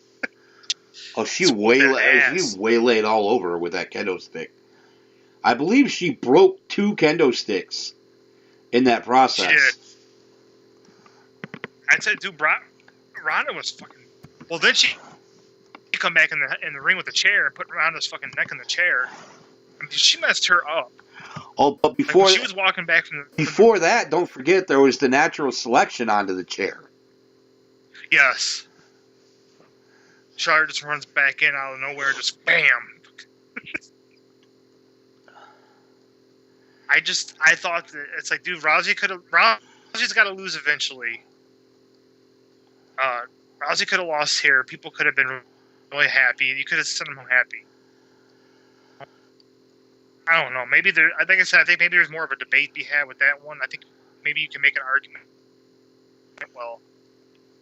she waylaid all over her with that kendo stick. I believe she broke 2 kendo sticks in that process. She did. I'd say, dude, Ronda was fucking... Well, then she come back in the ring with the chair and put Ronda's fucking neck in the chair. I mean, she messed her up. Oh, but before when she was walking back before that, don't forget there was the natural selection onto the chair. Yes. Charlotte just runs back in out of nowhere, just bam. I thought that it's like, dude, Rousey's got to lose eventually. Rousey could have lost here. People could have been really happy. You could have sent them home happy. I don't know. Maybe I think maybe there's more of a debate to be had with that one. I think maybe you can make an argument. Well,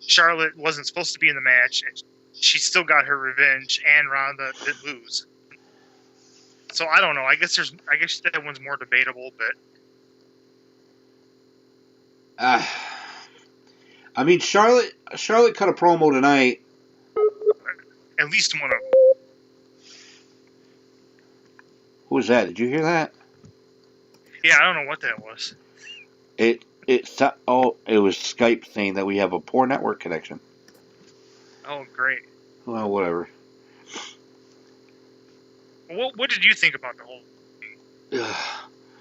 Charlotte wasn't supposed to be in the match, and she still got her revenge, and Ronda did lose. So I don't know. I guess that one's more debatable, but I mean, Charlotte cut a promo tonight. At least one of them. Who was that? Did you hear that? Yeah, I don't know what that was. It was Skype saying that we have a poor network connection. Oh, great. Well, whatever. What did you think about the whole thing?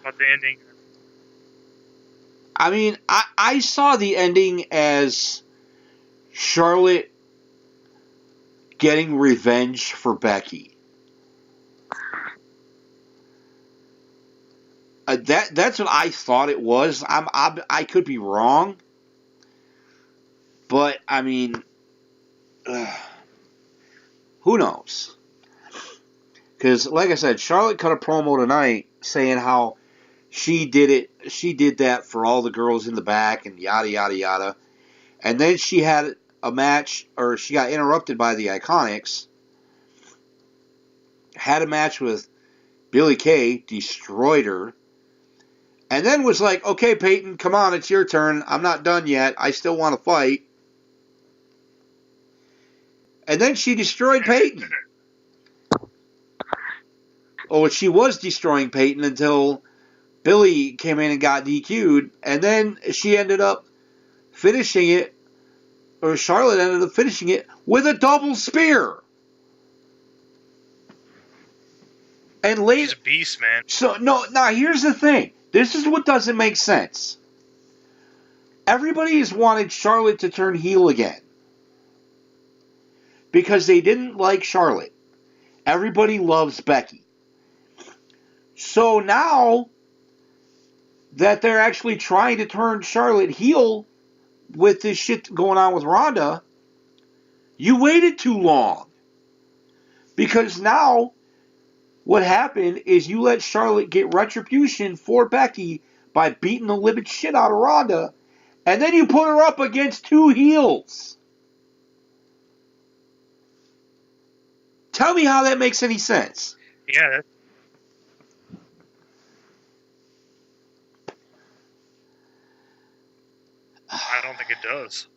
About the ending? I mean, I saw the ending as Charlotte getting revenge for Becky. That's what I thought it was. I could be wrong, but I mean, who knows? Because, like I said, Charlotte cut a promo tonight saying how she did that for all the girls in the back and yada yada yada, and then she had a match, or she got interrupted by the Iconics. Had a match with Billie Kay, destroyed her. And then was like, okay, Peyton, come on, it's your turn. I'm not done yet. I still want to fight. And then she destroyed Peyton. Oh, she was destroying Peyton until Billie came in and got DQ'd. And then she ended up finishing it, or Charlotte ended up finishing it with a double spear. And later, She's a beast, man. So, now here's the thing. This is what doesn't make sense. Everybody has wanted Charlotte to turn heel again because they didn't like Charlotte. Everybody loves Becky. So now that they're actually trying to turn Charlotte heel with this shit going on with Ronda, you waited too long. Because now what happened is you let Charlotte get retribution for Becky by beating the living shit out of Ronda, and then you put her up against two heels. Tell me how that makes any sense. Yeah. I don't think it does.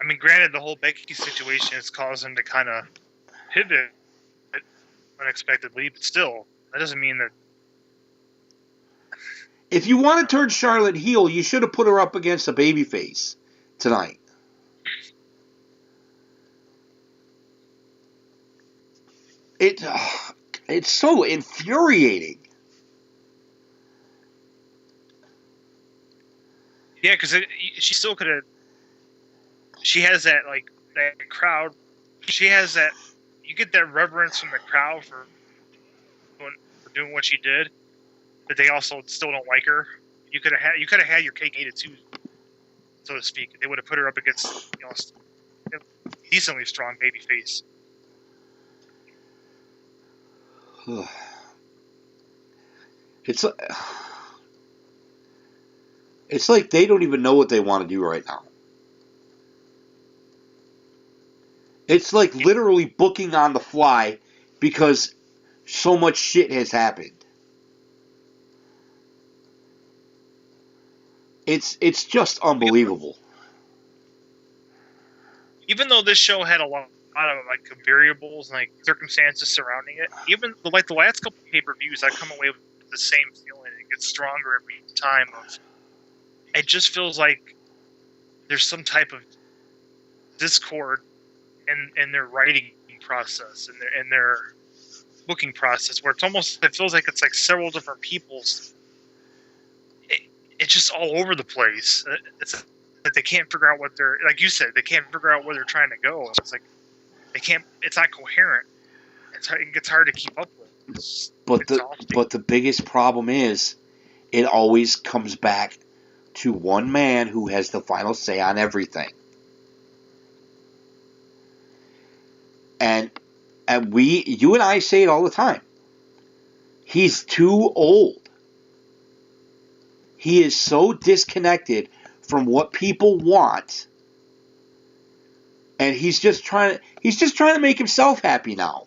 I mean, granted, the whole Becky situation has caused him to kind of pivot unexpectedly, but still, that doesn't mean that. If you want to turn Charlotte heel, you should have put her up against a babyface tonight. It's so infuriating. Yeah, because she still could have. She has that that crowd. She has that. You get that reverence from the crowd for doing what she did, but they also still don't like her. You could have had your cake ate too, so to speak. They would have put her up against a decently strong babyface. It's like they don't even know what they want to do right now. It's like literally booking on the fly because so much shit has happened. It's just unbelievable. Even though this show had a lot of variables and circumstances surrounding it, even the last couple of pay-per-views, I come away with the same feeling. It gets stronger every time. It just feels like there's some type of discord in their writing process and their booking process, where it feels like it's like several different people's. It's just all over the place. It's like they can't figure out what they're, like you said, they can't figure out where they're trying to go. It's like they can't. It's not coherent. It gets hard to keep up with. It's exhausting. But the biggest problem is, it always comes back to one man who has the final say on everything. And you and I say it all the time. He's too old. He is so disconnected from what people want, and he's just trying to make himself happy now.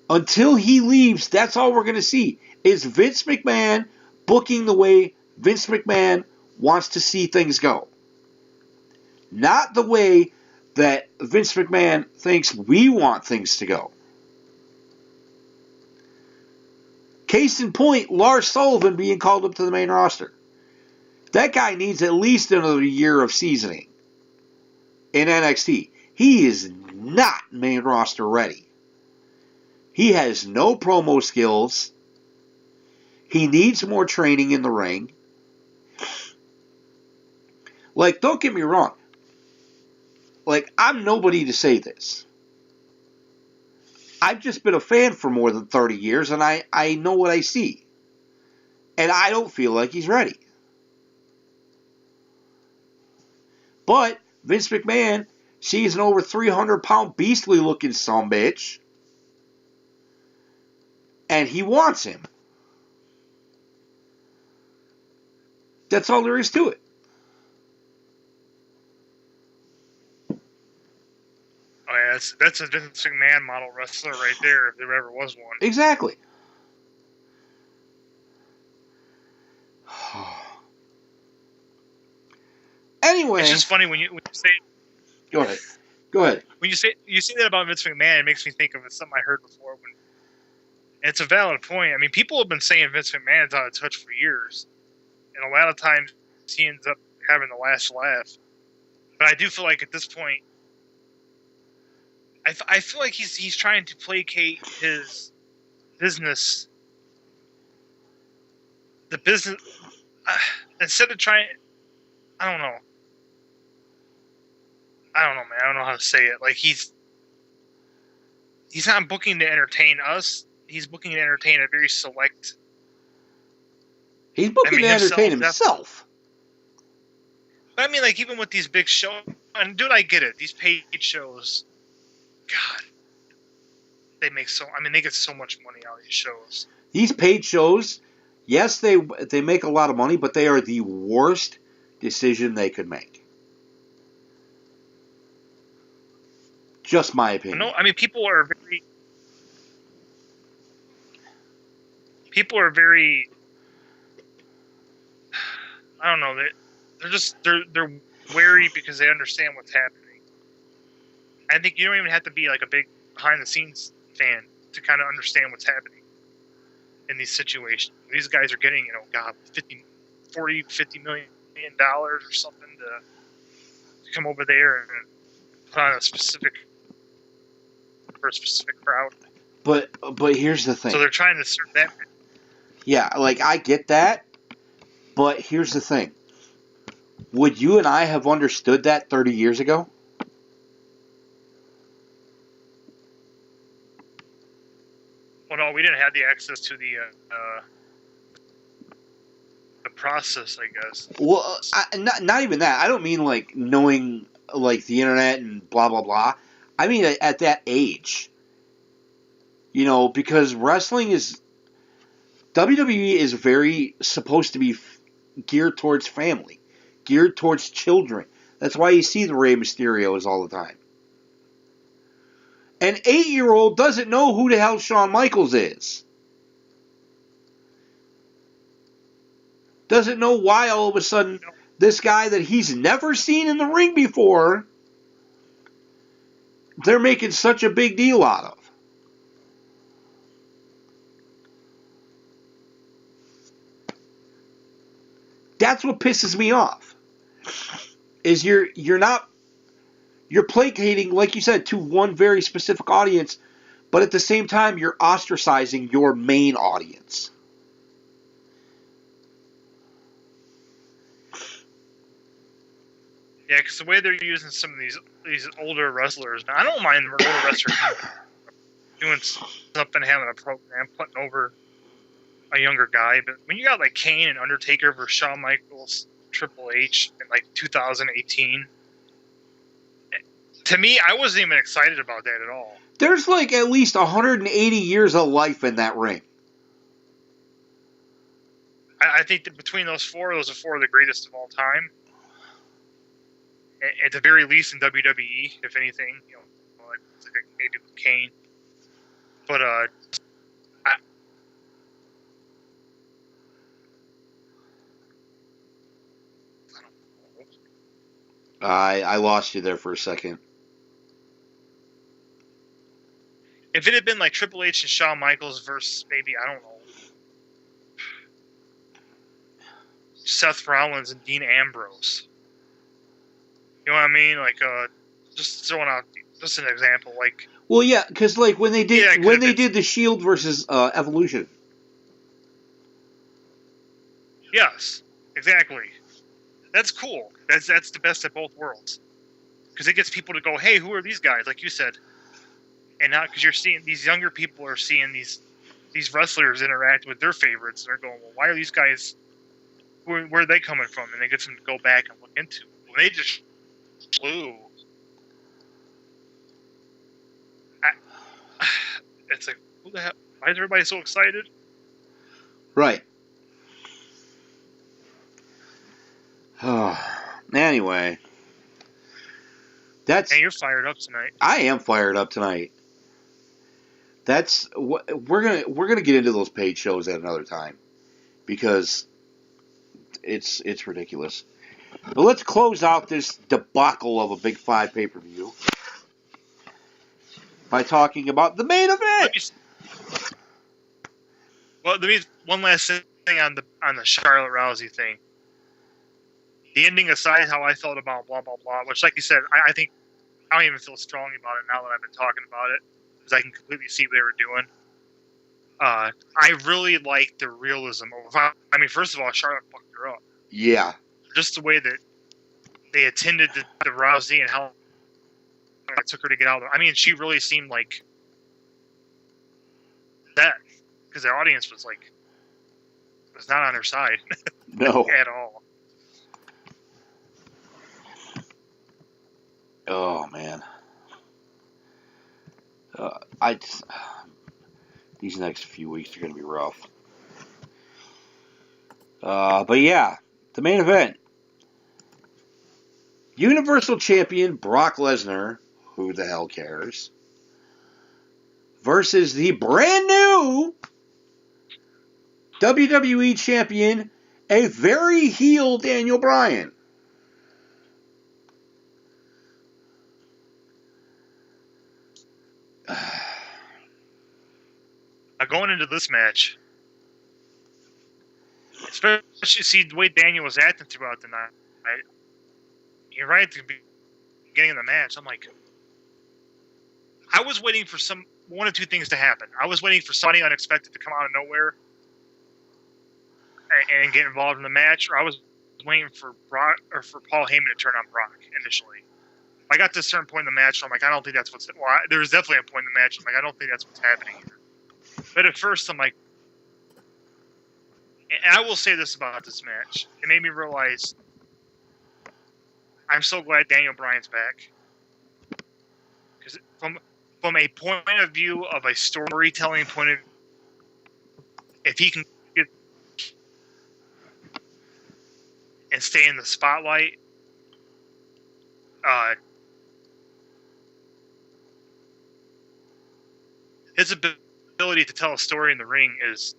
Until he leaves, that's all we're going to see is Vince McMahon booking the way Vince McMahon wants to see things go. Not the way that Vince McMahon thinks we want things to go. Case in point, Lars Sullivan being called up to the main roster. That guy needs at least another year of seasoning in NXT. He is not main roster ready. He has no promo skills. He needs more training in the ring. Like, don't get me wrong. Like, I'm nobody to say this. I've just been a fan for more than 30 years, and I know what I see. And I don't feel like he's ready. But Vince McMahon sees an over 300-pound beastly-looking sumbitch, and he wants him. That's all there is to it. Oh, yeah, that's a Vince McMahon model wrestler right there, if there ever was one. Exactly. Anyway, it's just funny when you say. Go ahead. When you say that about Vince McMahon, it makes me think of something I heard before. And it's a valid point. I mean, people have been saying Vince McMahon's out of touch for years, and a lot of times he ends up having the last laugh. But I do feel like at this point, I feel like he's trying to placate his business. The business, instead of trying, I don't know, man. I don't know how to say it. Like he's not booking to entertain us. He's booking to entertain a very select. He's booking to entertain himself. But I mean, like even with these big shows, and dude, I get it. These paid shows. God, they get so much money out of these shows. These paid shows, yes, they make a lot of money, but they are the worst decision they could make. Just my opinion. No, I mean people are very. I don't know. They're wary because they understand what's happening. I think you don't even have to be like a big behind-the-scenes fan to kind of understand what's happening in these situations. These guys are getting, $50 million or something to come over there and put on for a specific crowd. But here's the thing. So they're trying to serve that. Yeah, like I get that, but here's the thing. Would you and I have understood that 30 years ago? Well, no, we didn't have the access to the process, I guess. Well, not even that. I don't mean like knowing like the internet and blah blah blah. I mean at that age. Because WWE is very supposed to be geared towards family, geared towards children. That's why you see the Rey Mysterios all the time. An 8-year-old doesn't know who the hell Shawn Michaels is. Doesn't know why all of a sudden this guy that he's never seen in the ring before, they're making such a big deal out of. That's what pisses me off. Is you're you're placating, like you said, to one very specific audience, but at the same time, you're ostracizing your main audience. Yeah, because the way they're using some of these older wrestlers, now, I don't mind the older wrestlers doing something, having a program, putting over a younger guy, but when you got like Kane and Undertaker versus Shawn Michaels, Triple H in like 2018, to me, I wasn't even excited about that at all. There's like at least 180 years of life in that ring. I think that between those are four of the greatest of all time. At the very least in WWE, if anything, you know, like maybe with Kane. But I lost you there for a second. If it had been like Triple H and Shawn Michaels versus maybe, I don't know, Seth Rollins and Dean Ambrose. You know what I mean? Like, just throwing out just an example. Like, well, yeah, because like when they did the Shield versus Evolution. Yes, exactly. That's cool. That's the best of both worlds. Because it gets people to go, hey, who are these guys? Like you said. And not because you're seeing these younger people are seeing these wrestlers interact with their favorites. And they're going, well, why are these guys, where are they coming from? And they get them to go back and look into it. When they just flew. It's like, who the hell? Why is everybody so excited? Right. Anyway, Hey, you're fired up tonight. I am fired up tonight. We're gonna get into those paid shows at another time because it's ridiculous. But let's close out this debacle of a Big 5 pay-per-view by talking about the main event. Well, there is one last thing on the Charlotte Rousey thing. The ending aside, how I felt about blah blah blah, which, like you said, I think I don't even feel strongly about it now that I've been talking about it because I can completely see what they were doing. I really liked the realism of. I mean, first of all, Charlotte fucked her up. Yeah. Just the way that they attended to Rousey and how it took her to get out of there. I mean, she really seemed like that because the audience was not on her side. No. At all. Oh man. These next few weeks are going to be rough. But yeah, the main event. Universal Champion Brock Lesnar, who the hell cares, versus the brand new WWE Champion, a very heel Daniel Bryan. Now going into this match, especially see the way Daniel was acting throughout the night. You're right at the beginning of the match. I'm like, I was waiting for one of two things to happen. I was waiting for somebody unexpected to come out of nowhere and get involved in the match, or I was waiting for Brock or for Paul Heyman to turn on Brock initially. I got to a certain point in the match, so I'm like, I don't think that's what's. Well, there was definitely a point in the match. I'm like, I don't think that's what's happening here. But at first, I'm like, and I will say this about this match: it made me realize I'm so glad Daniel Bryan's back, because from a point of view of a storytelling point of view, if he can get and stay in the spotlight, his ability to tell a story in the ring is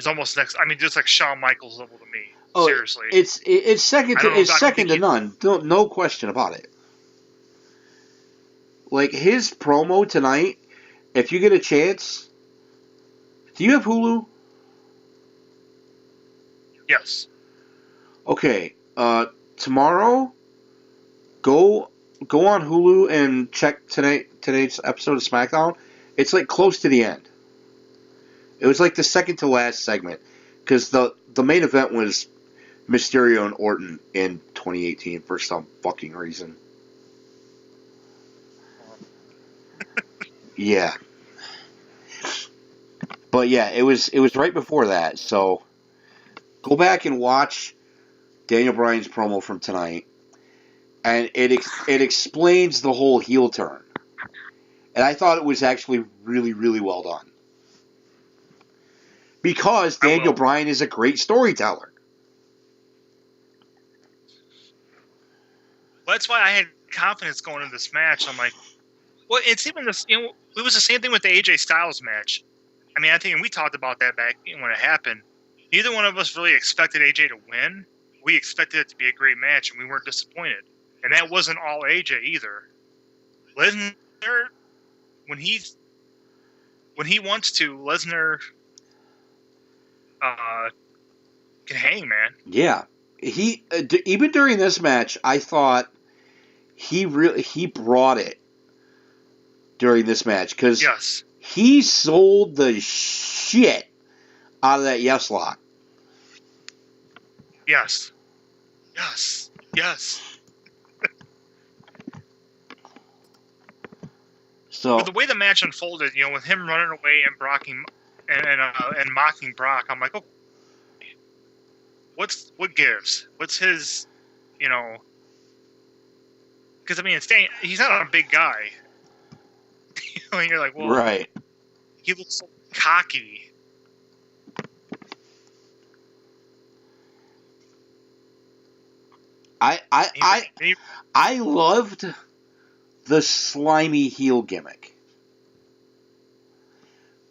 almost next. I mean, just like Shawn Michaels level to me. Oh, seriously, it's second to none. No question about it. Like his promo tonight, if you get a chance, do you have Hulu? Yes. Okay. Tomorrow, go go on Hulu and check today's episode of SmackDown. It's like close to the end. It was like the second to last segment because the main event was Mysterio and Orton in 2018 for some fucking reason. Yeah. But yeah, it was right before that. So go back and watch Daniel Bryan's promo from tonight, and it explains the whole heel turn. And I thought it was actually really, really well done. Because Daniel Bryan is a great storyteller. Well, that's why I had confidence going into this match. I'm like, well, it's even this. It was the same thing with the AJ Styles match. I mean, I think we talked about that back when it happened. Neither one of us really expected AJ to win. We expected it to be a great match, and we weren't disappointed. And that wasn't all AJ either. Lesnar, when he wants to, Lesnar can hang, man. Yeah, he even during this match, I thought he brought it during this match because he sold the shit out of that yes lock. Yes. So but the way the match unfolded, with him running away and and mocking Brock, I'm like, oh, what gives? What's his, because I mean, he's not a big guy. And you're like, well, right. He looks so cocky. I loved the slimy heel gimmick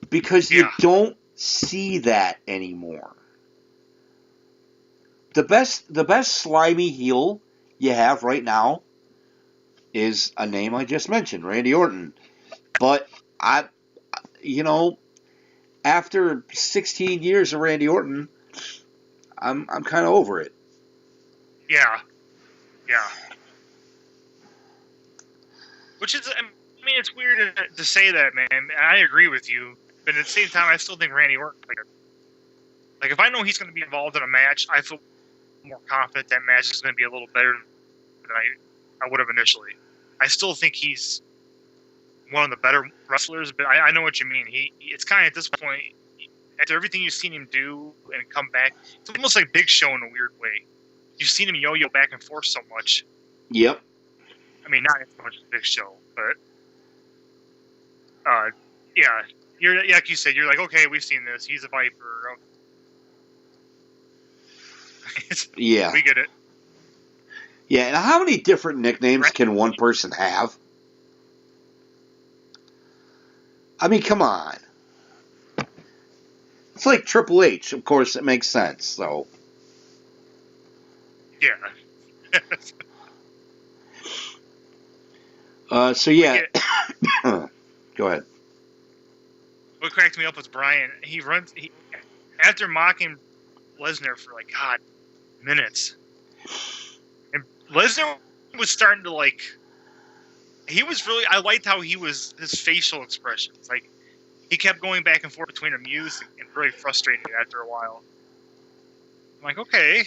because you don't see that anymore. The best slimy heel you have right now is a name I just mentioned, Randy Orton. But after 16 years of Randy Orton, I'm kind of over it. Yeah. Which is, I mean, it's weird to say that, man. I agree with you, but at the same time, I still think Randy Orton. Like if I know he's going to be involved in a match, I feel more confident that match is going to be a little better than I would have initially. I still think he's one of the better wrestlers, but I know what you mean. It's kind of at this point, after everything you've seen him do and come back, it's almost like Big Show in a weird way. You've seen him yo-yo back and forth so much. Yep. I mean, not as much as Big Show, but yeah. Like you said, you're like, okay, we've seen this. He's a Viper. Yeah. We get it. Yeah, and how many different nicknames can one person have? I mean, come on. It's like Triple H. Of course, it makes sense, so. Yeah. So, yeah. Go ahead. What cracked me up was Brian. After mocking Lesnar for, minutes. And Lesnar was starting to, I liked how his facial expressions. He kept going back and forth between amused and really frustrated after a while. I'm like, okay.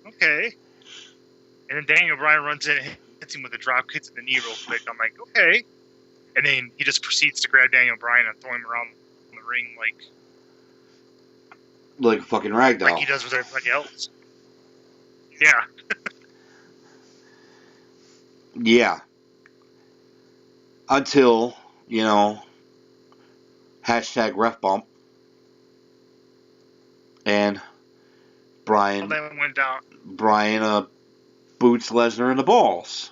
And then Daniel Bryan runs in and hits him with a drop kick to the knee real quick. I'm like, okay. And then he just proceeds to grab Daniel Bryan and throw him around the ring like a fucking ragdoll. Like he does with everybody else. Yeah. Yeah. Until, #ref bump. And Brian went down. Brian boots Lesnar in the balls.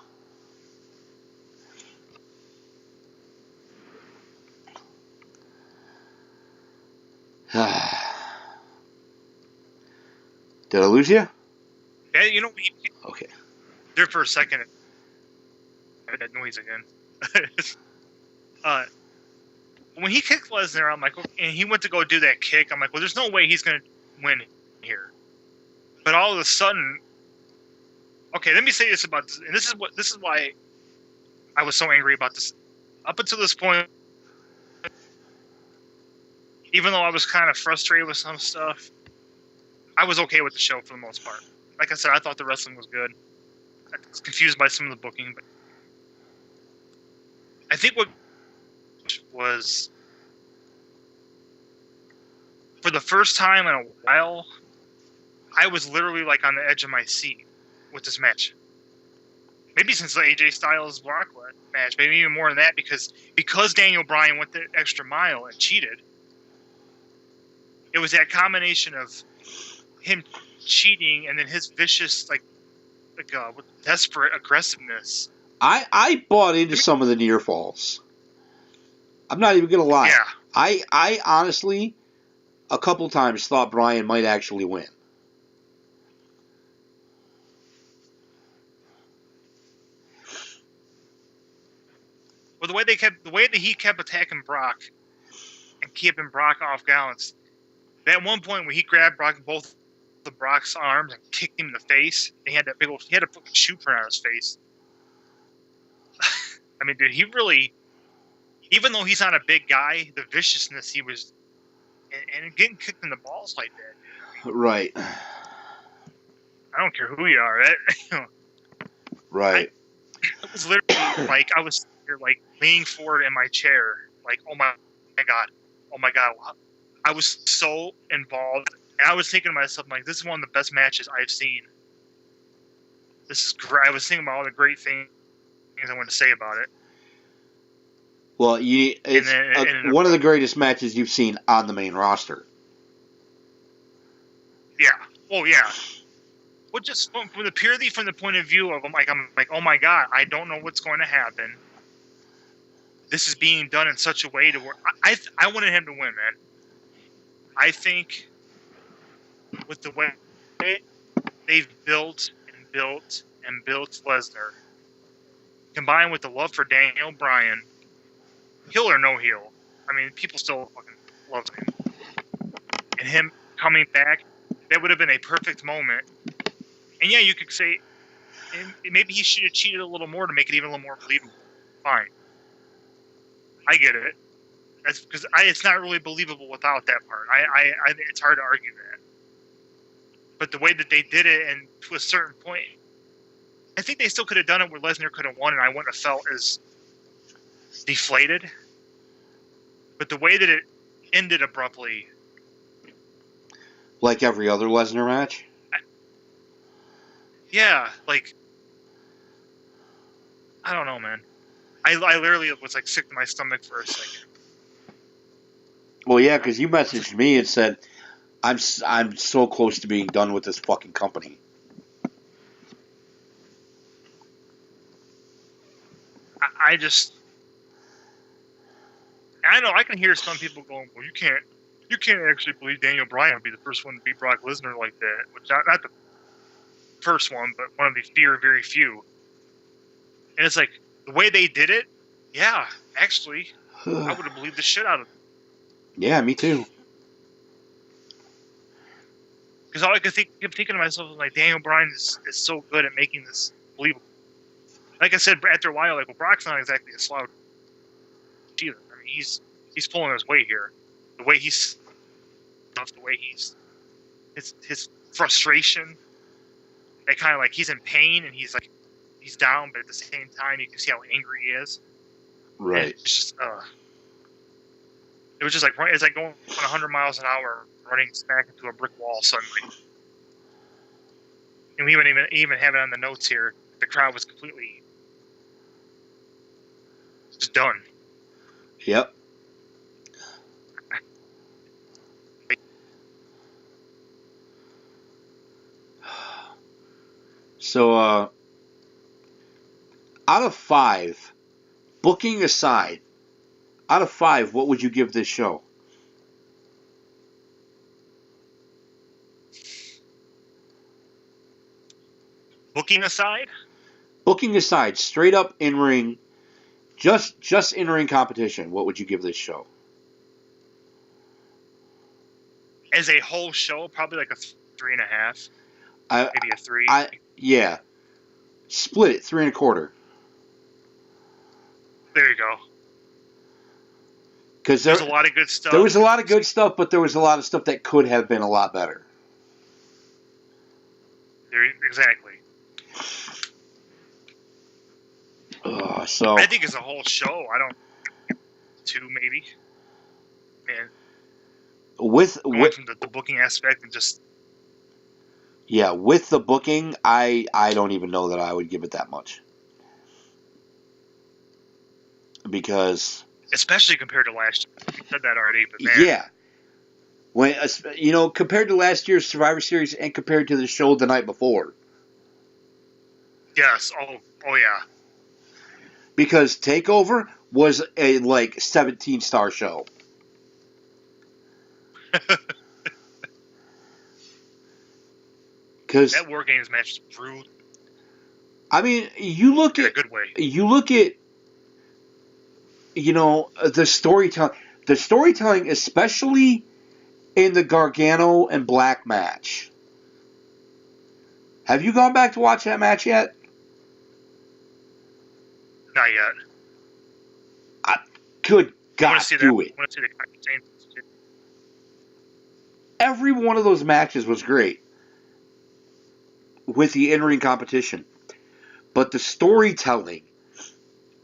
Did I lose you? Yeah, Okay. There for a second. I heard that noise again. When he kicked Lesnar, I'm like, and he went to go do that kick. I'm like, well, there's no way he's going to win here. But all of a sudden, okay, let me say this about this, and this is why I was so angry about this. Up until this point, even though I was kind of frustrated with some stuff, I was okay with the show for the most part. Like I said, I thought the wrestling was good. I was confused by some of the booking, but I think what was, for the first time in a while, I was literally like on the edge of my seat with this match. Maybe since the AJ Styles Brock match, maybe even more than that, because Daniel Bryan went the extra mile and cheated. It was that combination of him cheating and then his vicious, desperate aggressiveness. I bought into some of the near falls. I'm not even gonna lie. Yeah. I honestly, a couple times thought Bryan might actually win. Well, the way that he kept attacking Brock and keeping Brock off balance. That one point where he grabbed both the Brock's arms and kicked him in the face, and he had a fucking shoe print on his face. I mean, dude, he really, even though he's not a big guy, the viciousness he was, and getting kicked in the balls like that. I mean, Right. I don't care who you are, right? Right. It was literally like I was here, like leaning forward in my chair, like, oh my god. I was so involved. And I was thinking to myself, like, this is one of the best matches I've seen. This is great. I was thinking about all the great things I want to say about it. Well, it's one of the greatest matches you've seen on the main roster. Yeah. Oh yeah. Well, just from the point of view of I'm like, oh my god, I don't know what's going to happen. This is being done in such a way to where I wanted him to win, man. I think with the way they've built Lesnar, combined with the love for Daniel Bryan, heel or no heel, I mean, people still fucking love him. And him coming back, that would have been a perfect moment. And yeah, you could say maybe he should have cheated a little more to make it even a little more believable. Fine. I get it. That's because it's not really believable without that part. I it's hard to argue that. But the way that they did it, and to a certain point, I think they still could have done it where Lesnar could have won, and I wouldn't have felt as deflated. But the way that it ended abruptly, like every other Lesnar match. Yeah, like I don't know, man. I literally was like sick to my stomach for a second. Well, yeah, because you messaged me and said, I'm so close to being done with this fucking company. I know I can hear some people going, well, you can't actually believe Daniel Bryan would be the first one to beat Brock Lesnar like that, which not the first one, but one of the very few. And it's like the way they did it, yeah, actually, I would have believed the shit out of it. Yeah, me too. Because all I could keep thinking to myself was like, Daniel Bryan is so good at making this believable. Like I said, after a while, like, well, Brock's not exactly a slouch either. I mean, he's pulling his weight here. The way he's his frustration. That kind of like he's in pain and he's down, but at the same time you can see how angry he is. Right. And it's just it was just like it's like going 100 miles an hour running smack into a brick wall suddenly. And we even have it on the notes here. The crowd was completely just done. Yep. So, out of 5, booking aside, out of 5, what would you give this show? Booking aside? Booking aside, straight up in-ring, just in-ring competition, what would you give this show? As a whole show, probably like a 3.5. Maybe a 3. Yeah. Split it, 3 1/4. There you go. Because there's a lot of good stuff. There was a lot of good stuff, but there was a lot of stuff that could have been a lot better. Exactly. So I think it's a whole show. I don't. Two maybe. Man. With from the booking aspect and just. Yeah, with the booking, I don't even know that I would give it that much. Because... Especially compared to last year. You said that already, but man. Yeah. When, compared to last year's Survivor Series and compared to the show the night before. Yes. Oh yeah. Because TakeOver was a, 17-star show. Because that War Games match is brutal. I mean, you look in at a good way. You look at the storytelling. The storytelling, especially in the Gargano and Black match. Have you gone back to watch that match yet? Not yet. Good God, do it. I want to see the changes too. Every one of those matches was great with the in-ring competition. But the storytelling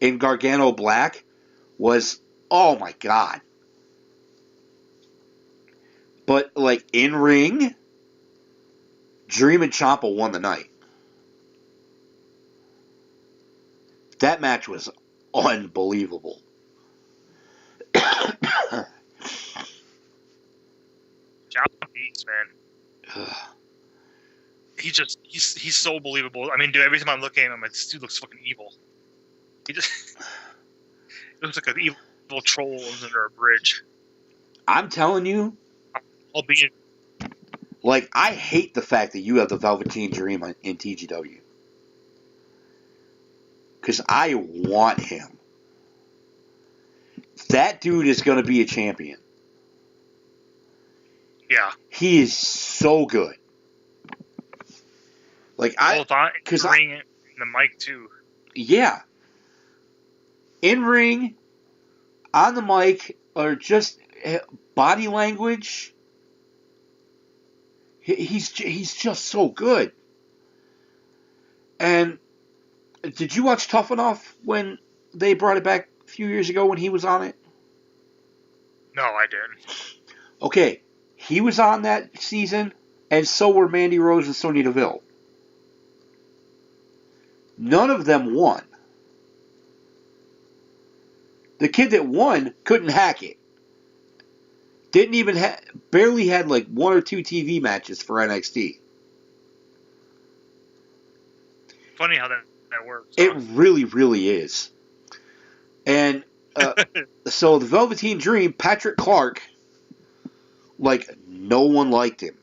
in Gargano Black was, oh my God. But, in-ring, Dream and Ciampa won the night. That match was unbelievable. Ciampa beats, man. He's so believable. I mean, dude, every time I look at him, I'm like, this dude looks fucking evil. He just he looks like an evil troll under a bridge. I'm telling you, albeit, I hate the fact that you have the Velveteen Dream in TGW. Because I want him. That dude is going to be a champion. Yeah. He is so good. Because ring it in the mic too. Yeah. In ring, on the mic, or just body language. He's just so good. And did you watch Tough Enough when they brought it back a few years ago when he was on it? No, I didn't. Okay, he was on that season, and so were Mandy Rose and Sonya Deville. None of them won. The kid that won couldn't hack it. Didn't even barely had 1 or 2 TV matches for NXT. Funny how that works. It really, really is. And so the Velveteen Dream, Patrick Clark, no one liked him.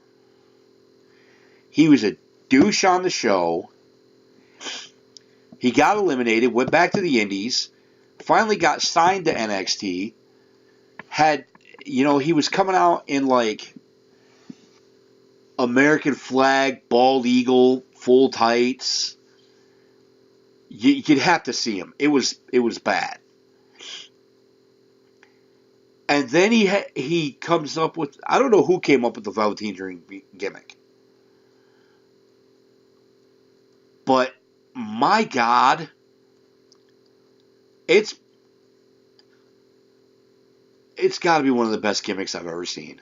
He was a douche on the show. He got eliminated, went back to the Indies, finally got signed to NXT, he was coming out in American flag, bald eagle, full tights. You'd have to see him. It was bad. And then he comes up with, I don't know who came up with the Velveteen Dream gimmick. But my God, it's got to be one of the best gimmicks I've ever seen.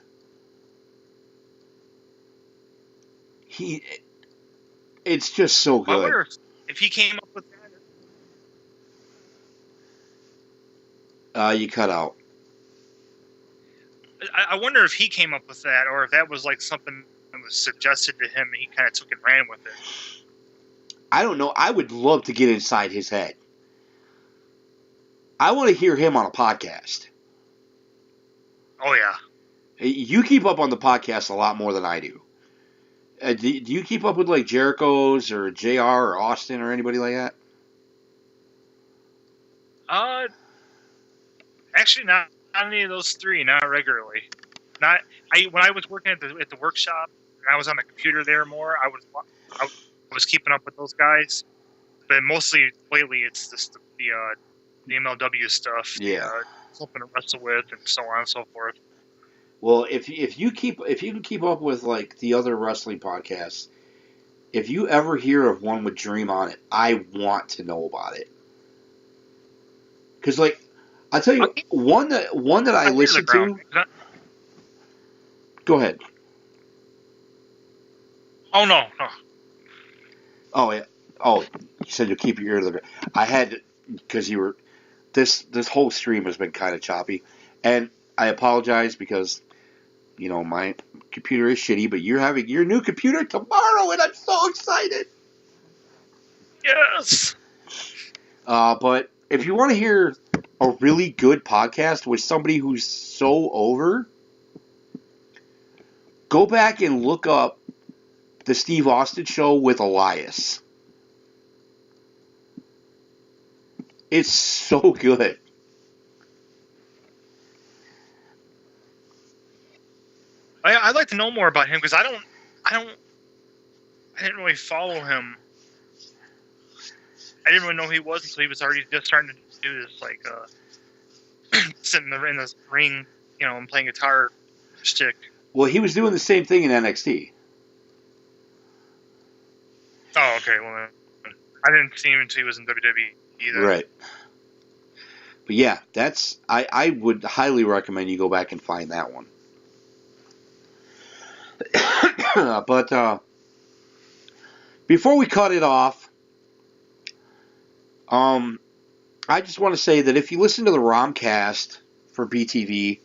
It's just so good. I wonder if he came up with that. You cut out. I wonder if he came up with that, or if that was something that was suggested to him and he kind of took and ran with it. I don't know. I would love to get inside his head. I want to hear him on a podcast. Oh, yeah. You keep up on the podcast a lot more than I do. Do you keep up with Jericho's or JR or Austin or anybody like that? Actually, not any of those three. Not regularly. When I was working at the workshop and I was on the computer there more. I was keeping up with those guys, but mostly lately it's just the the MLW stuff. Yeah. Something to wrestle with, and so on and so forth. Well, if you can keep up with like the other wrestling podcasts, if you ever hear of one with Dream on it, I want to know about it. Because like, I tell you, one that I listen to. Go ahead. Oh no. Oh yeah. Oh, you said you'll keep your ear to the ground. I had because you were. This whole stream has been kind of choppy, and I apologize because, you know, my computer is shitty. But you're having your new computer tomorrow, and I'm so excited. Yes. But if you want to hear a really good podcast with somebody who's so over, go back and look up the Steve Austin Show with Elias. It's so good. I'd like to know more about him because I didn't really follow him. I didn't really know who he was until he was already just starting to do this, like, sitting in the ring, you know, and playing guitar stick. Well, he was doing the same thing in NXT. Oh, okay. Well, I didn't see him until he was in WWE either. Right. But yeah, I would highly recommend you go back and find that one. But before we cut it off, I just want to say that if you listen to the Romcast for BTV,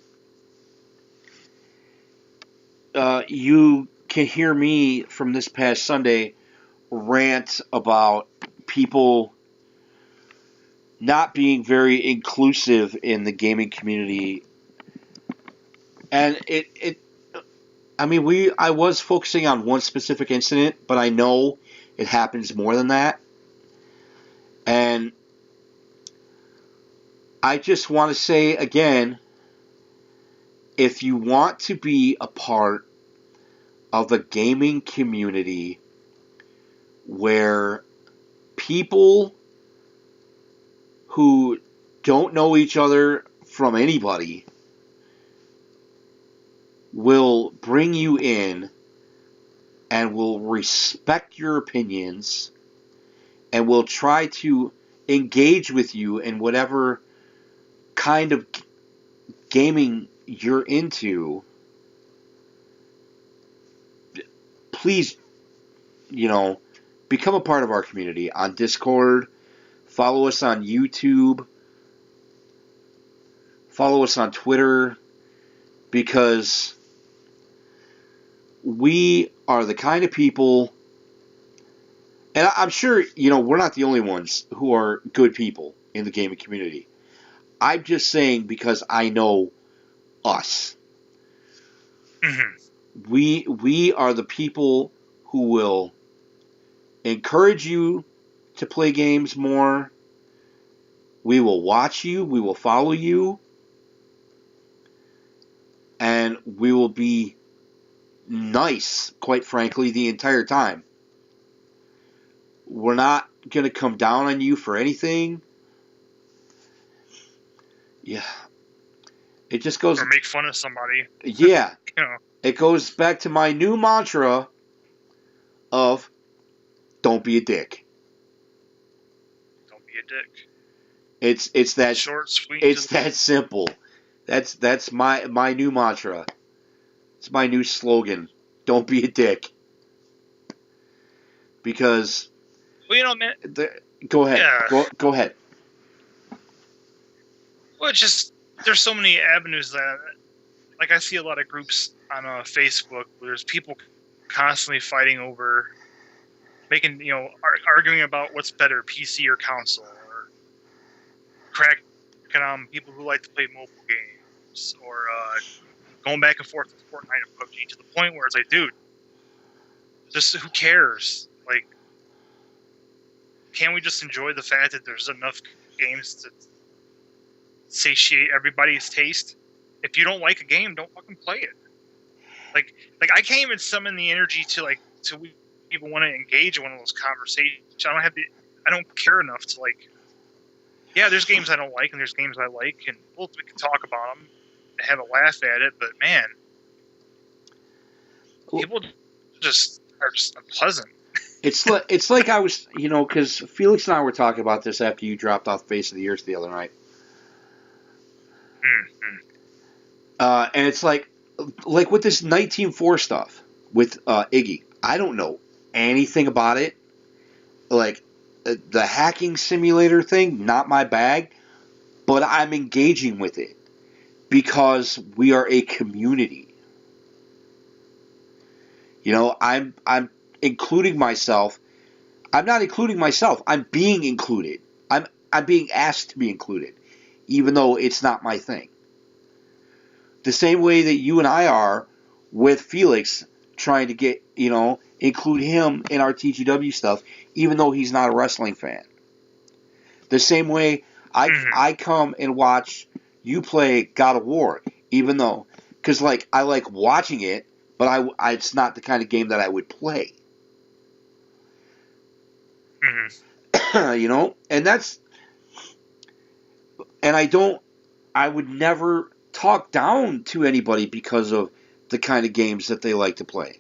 you can hear me from this past Sunday rant about people not being very inclusive in the gaming community. And I was focusing on one specific incident, but I know it happens more than that. And I just want to say again, if you want to be a part of the gaming community where people who don't know each other from anybody will bring you in and will respect your opinions and will try to engage with you in whatever kind of gaming you're into, please, become a part of our community on Discord. Follow us on YouTube. Follow us on Twitter, because we are the kind of people, and I'm sure, we're not the only ones who are good people in the gaming community. I'm just saying because I know us. Mm-hmm. We are the people who will encourage you to play games more. We will watch you. We will follow you. And we will be nice, quite frankly, the entire time. We're not going to come down on you for anything. Yeah. It just goes... Or make fun of somebody. Yeah. It goes back to my new mantra of don't be a dick. Don't be a dick. It's that short, sweet. It's that simple. That's my new mantra. It's my new slogan. Don't be a dick. Because... Well, man... Go ahead. Yeah. Go ahead. Well, it's just... There's so many avenues that... Like, I see a lot of groups on Facebook where there's people constantly fighting over... Making, arguing about what's better, PC or console. Or cracking on people who like to play mobile games. Or going back and forth with Fortnite and PUBG to the point where it's like, dude... Just who cares? Like... Can't we just enjoy the fact that there's enough games to satiate everybody's taste? If you don't like a game, don't fucking play it. Like I can't even summon the energy to even want to engage in one of those conversations. I don't care enough to Yeah, there's games I don't like, and there's games I like, and we can talk about them, and have a laugh at it. But man, people just are just unpleasant. It's like I was, because Felix and I were talking about this after you dropped off the face of the earth the other night. And it's like with this 19.4 stuff with Iggy. I don't know anything about it. Like the hacking simulator thing, not my bag, but I'm engaging with it because we are a community. I'm including myself. I'm not including myself. I'm being included. I'm being asked to be included, even though it's not my thing. The same way that you and I are with Felix trying to get, include him in our TGW stuff, even though he's not a wrestling fan. The same way I come and watch you play God of War, even though, because I like watching it, but it's not the kind of game that I would play. And I would never talk down to anybody because of the kind of games that they like to play.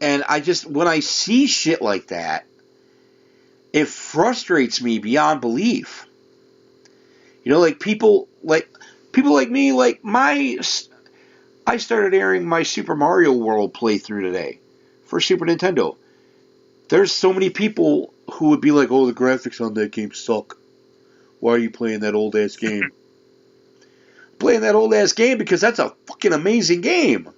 And when I see shit like that, it frustrates me beyond belief. People like me, I started airing my Super Mario World playthrough today for Super Nintendo. There's so many people who would be like, oh, the graphics on that game suck. Why are you playing that old-ass game? Playing that old-ass game because that's a fucking amazing game.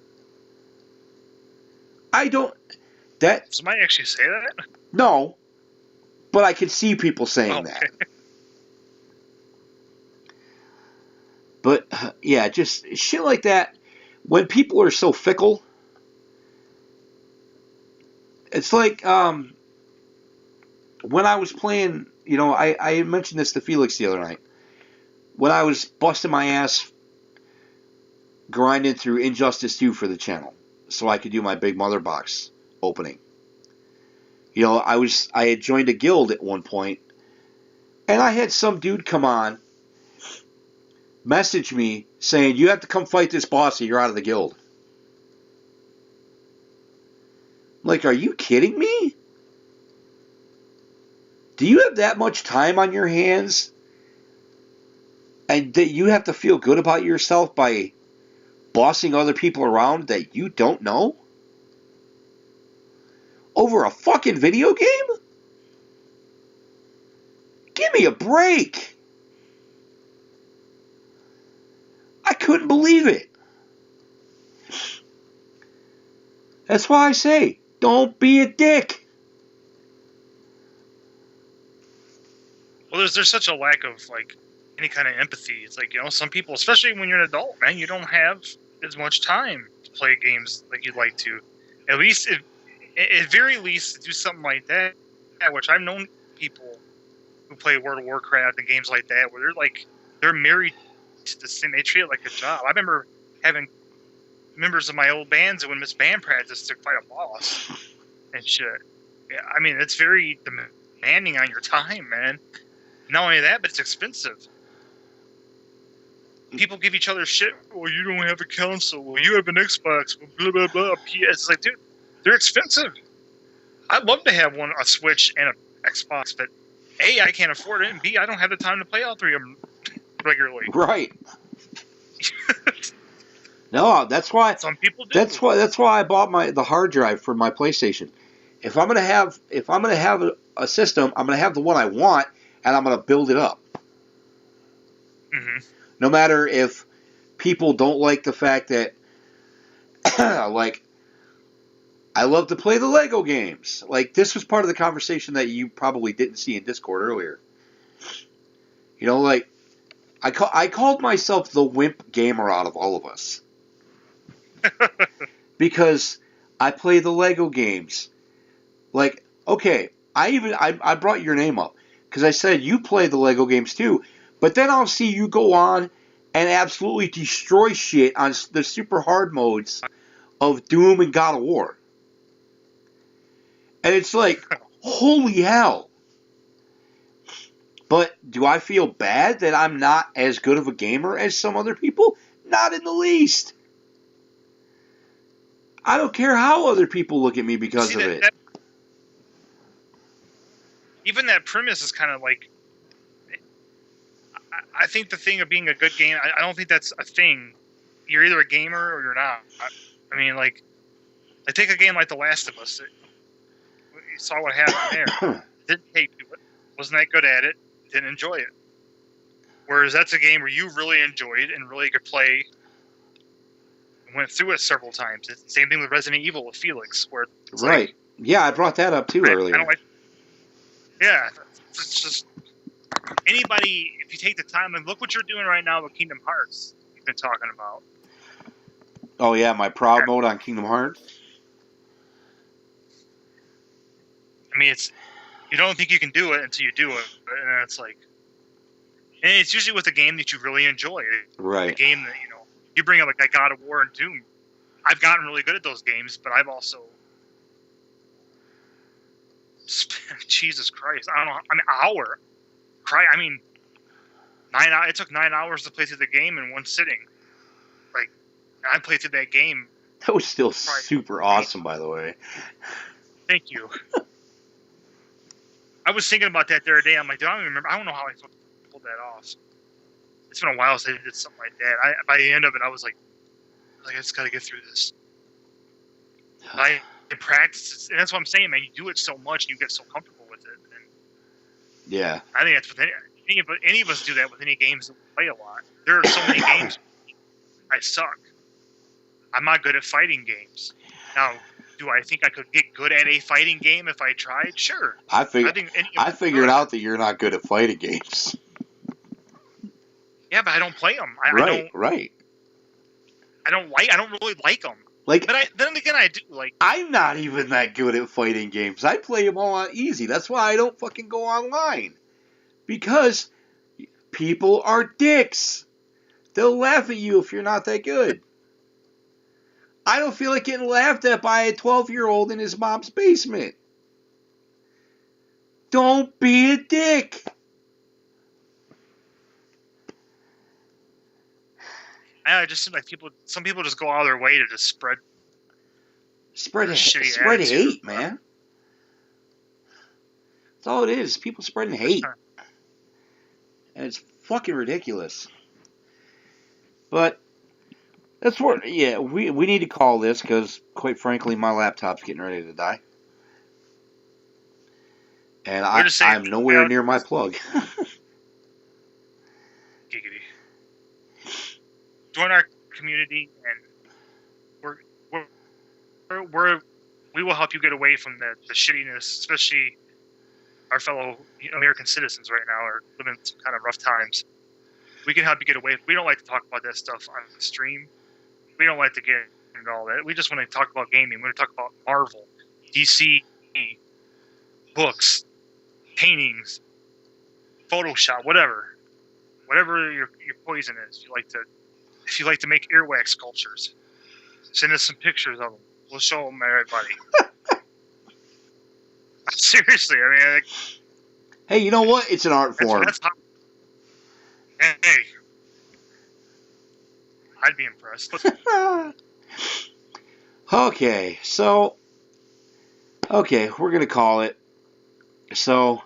Somebody actually say that? No, but I can see people saying that. But, yeah, just shit like that. When people are so fickle, it's like when I was playing, I mentioned this to Felix the other night. When I was busting my ass grinding through Injustice 2 for the channel so I could do my Big Mother box opening. I had joined a guild at one point, and I had some dude come on, message me saying, you have to come fight this boss or you're out of the guild. I'm like, are you kidding me? Do you have that much time on your hands and that you have to feel good about yourself by bossing other people around that you don't know? Over a fucking video game? Give me a break. I couldn't believe it. That's why I say, don't be a dick. Well, there's such a lack of any kind of empathy. It's some people, especially when you're an adult, man, you don't have as much time to play games like you'd like to. At least, at very least, do something like that. Which I've known people who play World of Warcraft and games like that, where they're married to the thing. They treat it like a job. I remember having members of my old bands that would miss band practice to fight a boss and shit. Yeah, I mean, it's very demanding on your time, man. Not only that, but it's expensive. People give each other shit. Well, you don't have a console. Well, you have an Xbox. Blah, blah, blah. PS. It's like, dude, they're expensive. I'd love to have a Switch and an Xbox, but A, I can't afford it, and B, I don't have the time to play all three of them regularly. Right. No, that's why. Some people do. That's why I bought the hard drive for my PlayStation. If I'm gonna have a system, I'm gonna have the one I want, and I'm gonna build it up. Mm-hmm. No matter if people don't like the fact that, I love to play the Lego games. This was part of the conversation that you probably didn't see in Discord earlier. I called myself the wimp gamer out of all of us. Because I play the Lego games. Okay, I brought your name up. Because I said you play the Lego games too. But then I'll see you go on and absolutely destroy shit on the super hard modes of Doom and God of War. And it's like, holy hell. But do I feel bad that I'm not as good of a gamer as some other people? Not in the least. I don't care how other people look at me because of it. Even that premise is kind of like, I think the thing of being a good gamer, I don't think that's a thing. You're either a gamer or you're not. I mean, like take a game like The Last of Us. You saw what happened there. Didn't hate it. Wasn't that good at it. Didn't enjoy it. Whereas that's a game where you really enjoyed and really could play. Went through it several times. It's the same thing with Resident Evil with Felix, where it's right. Yeah, I brought that up too earlier. I don't like. Yeah, it's just anybody. If you take the time and look what you're doing right now with Kingdom Hearts, you've been talking about. Oh yeah, my proud mode on Kingdom Hearts. I mean, you don't think you can do it until you do it, and it's like, and it's usually with a game that you really enjoy. Right. A game that you bring up like God of War and Doom. I've gotten really good at those games, but I've also Jesus Christ, I don't know. I mean, hour. I mean, 9 hours. It took 9 hours to play through the game in one sitting. Like, I played through that game. That was still super awesome, by the way. Thank you. I was thinking about that the other day. I'm like, I don't remember. I don't know how I pulled that off. It's been a while since I did something like that. By the end of it, I was like, I just got to get through this. I practice, and that's what I'm saying, man. You do it so much, and you get so comfortable with it. And yeah. I think that's with any of us do that with any games that we play a lot. There are so many games I suck. I'm not good at fighting games. Now, do I think I could get good at a fighting game if I tried? Sure. I figured out that you're not good at fighting games. Yeah, but I don't play them. Right. I don't really like them. Like, but then again, I do like. I'm not even that good at fighting games. I play them all on easy. That's why I don't fucking go online. Because people are dicks. They'll laugh at you if you're not that good. I don't feel like getting laughed at by a 12-year-old in his mom's basement. Don't be a dick. I just seem like some people just go out of their way to just spread hate, man. That's all it is. People spreading hate. And it's fucking ridiculous. But that's what, we need to call this because, quite frankly, my laptop's getting ready to die. And I'm nowhere near my plug. Giggity. Join our community, and we will help you get away from the shittiness, especially our fellow American citizens right now are living some kind of rough times. We can help you get away. We don't like to talk about that stuff on the stream. We don't like to get into all that. We just want to talk about gaming. We want to talk about Marvel, DC, books, paintings, Photoshop, whatever your poison is. If you like to make earwax sculptures, send us some pictures of them. We'll show them to everybody. Seriously, I mean, hey, you know what? It's an art form. Hey, I'd be impressed. Okay, we're gonna call it. So,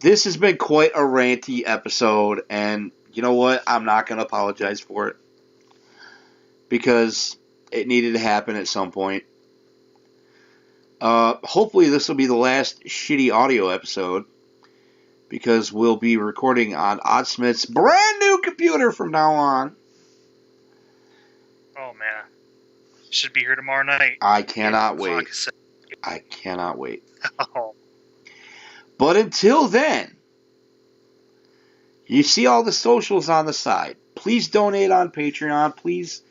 this has been quite a ranty episode, and you know what? I'm not going to apologize for it. Because it needed to happen at some point. Hopefully this will be the last shitty audio episode. Because we'll be recording on OddSmith's brand new computer from now on. Oh, man. Should be here tomorrow night. I cannot wait. I cannot wait. Oh. But until then, you see all the socials on the side. Please donate on Patreon. Please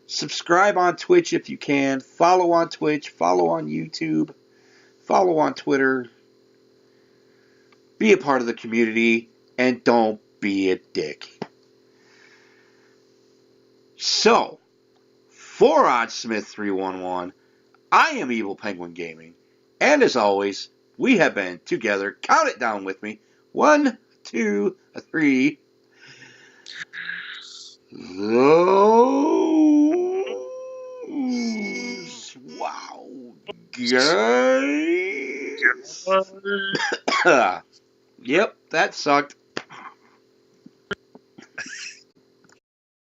subscribe on Twitch if you can. Follow on Twitch. Follow on YouTube. Follow on Twitter. Be a part of the community. And don't be a dick. So, for OddSmith311, I am Evil Penguin Gaming. And as always, we have been together. Count it down with me. 1, 2, 3. Those. Wow. Guys. Yep, that sucked.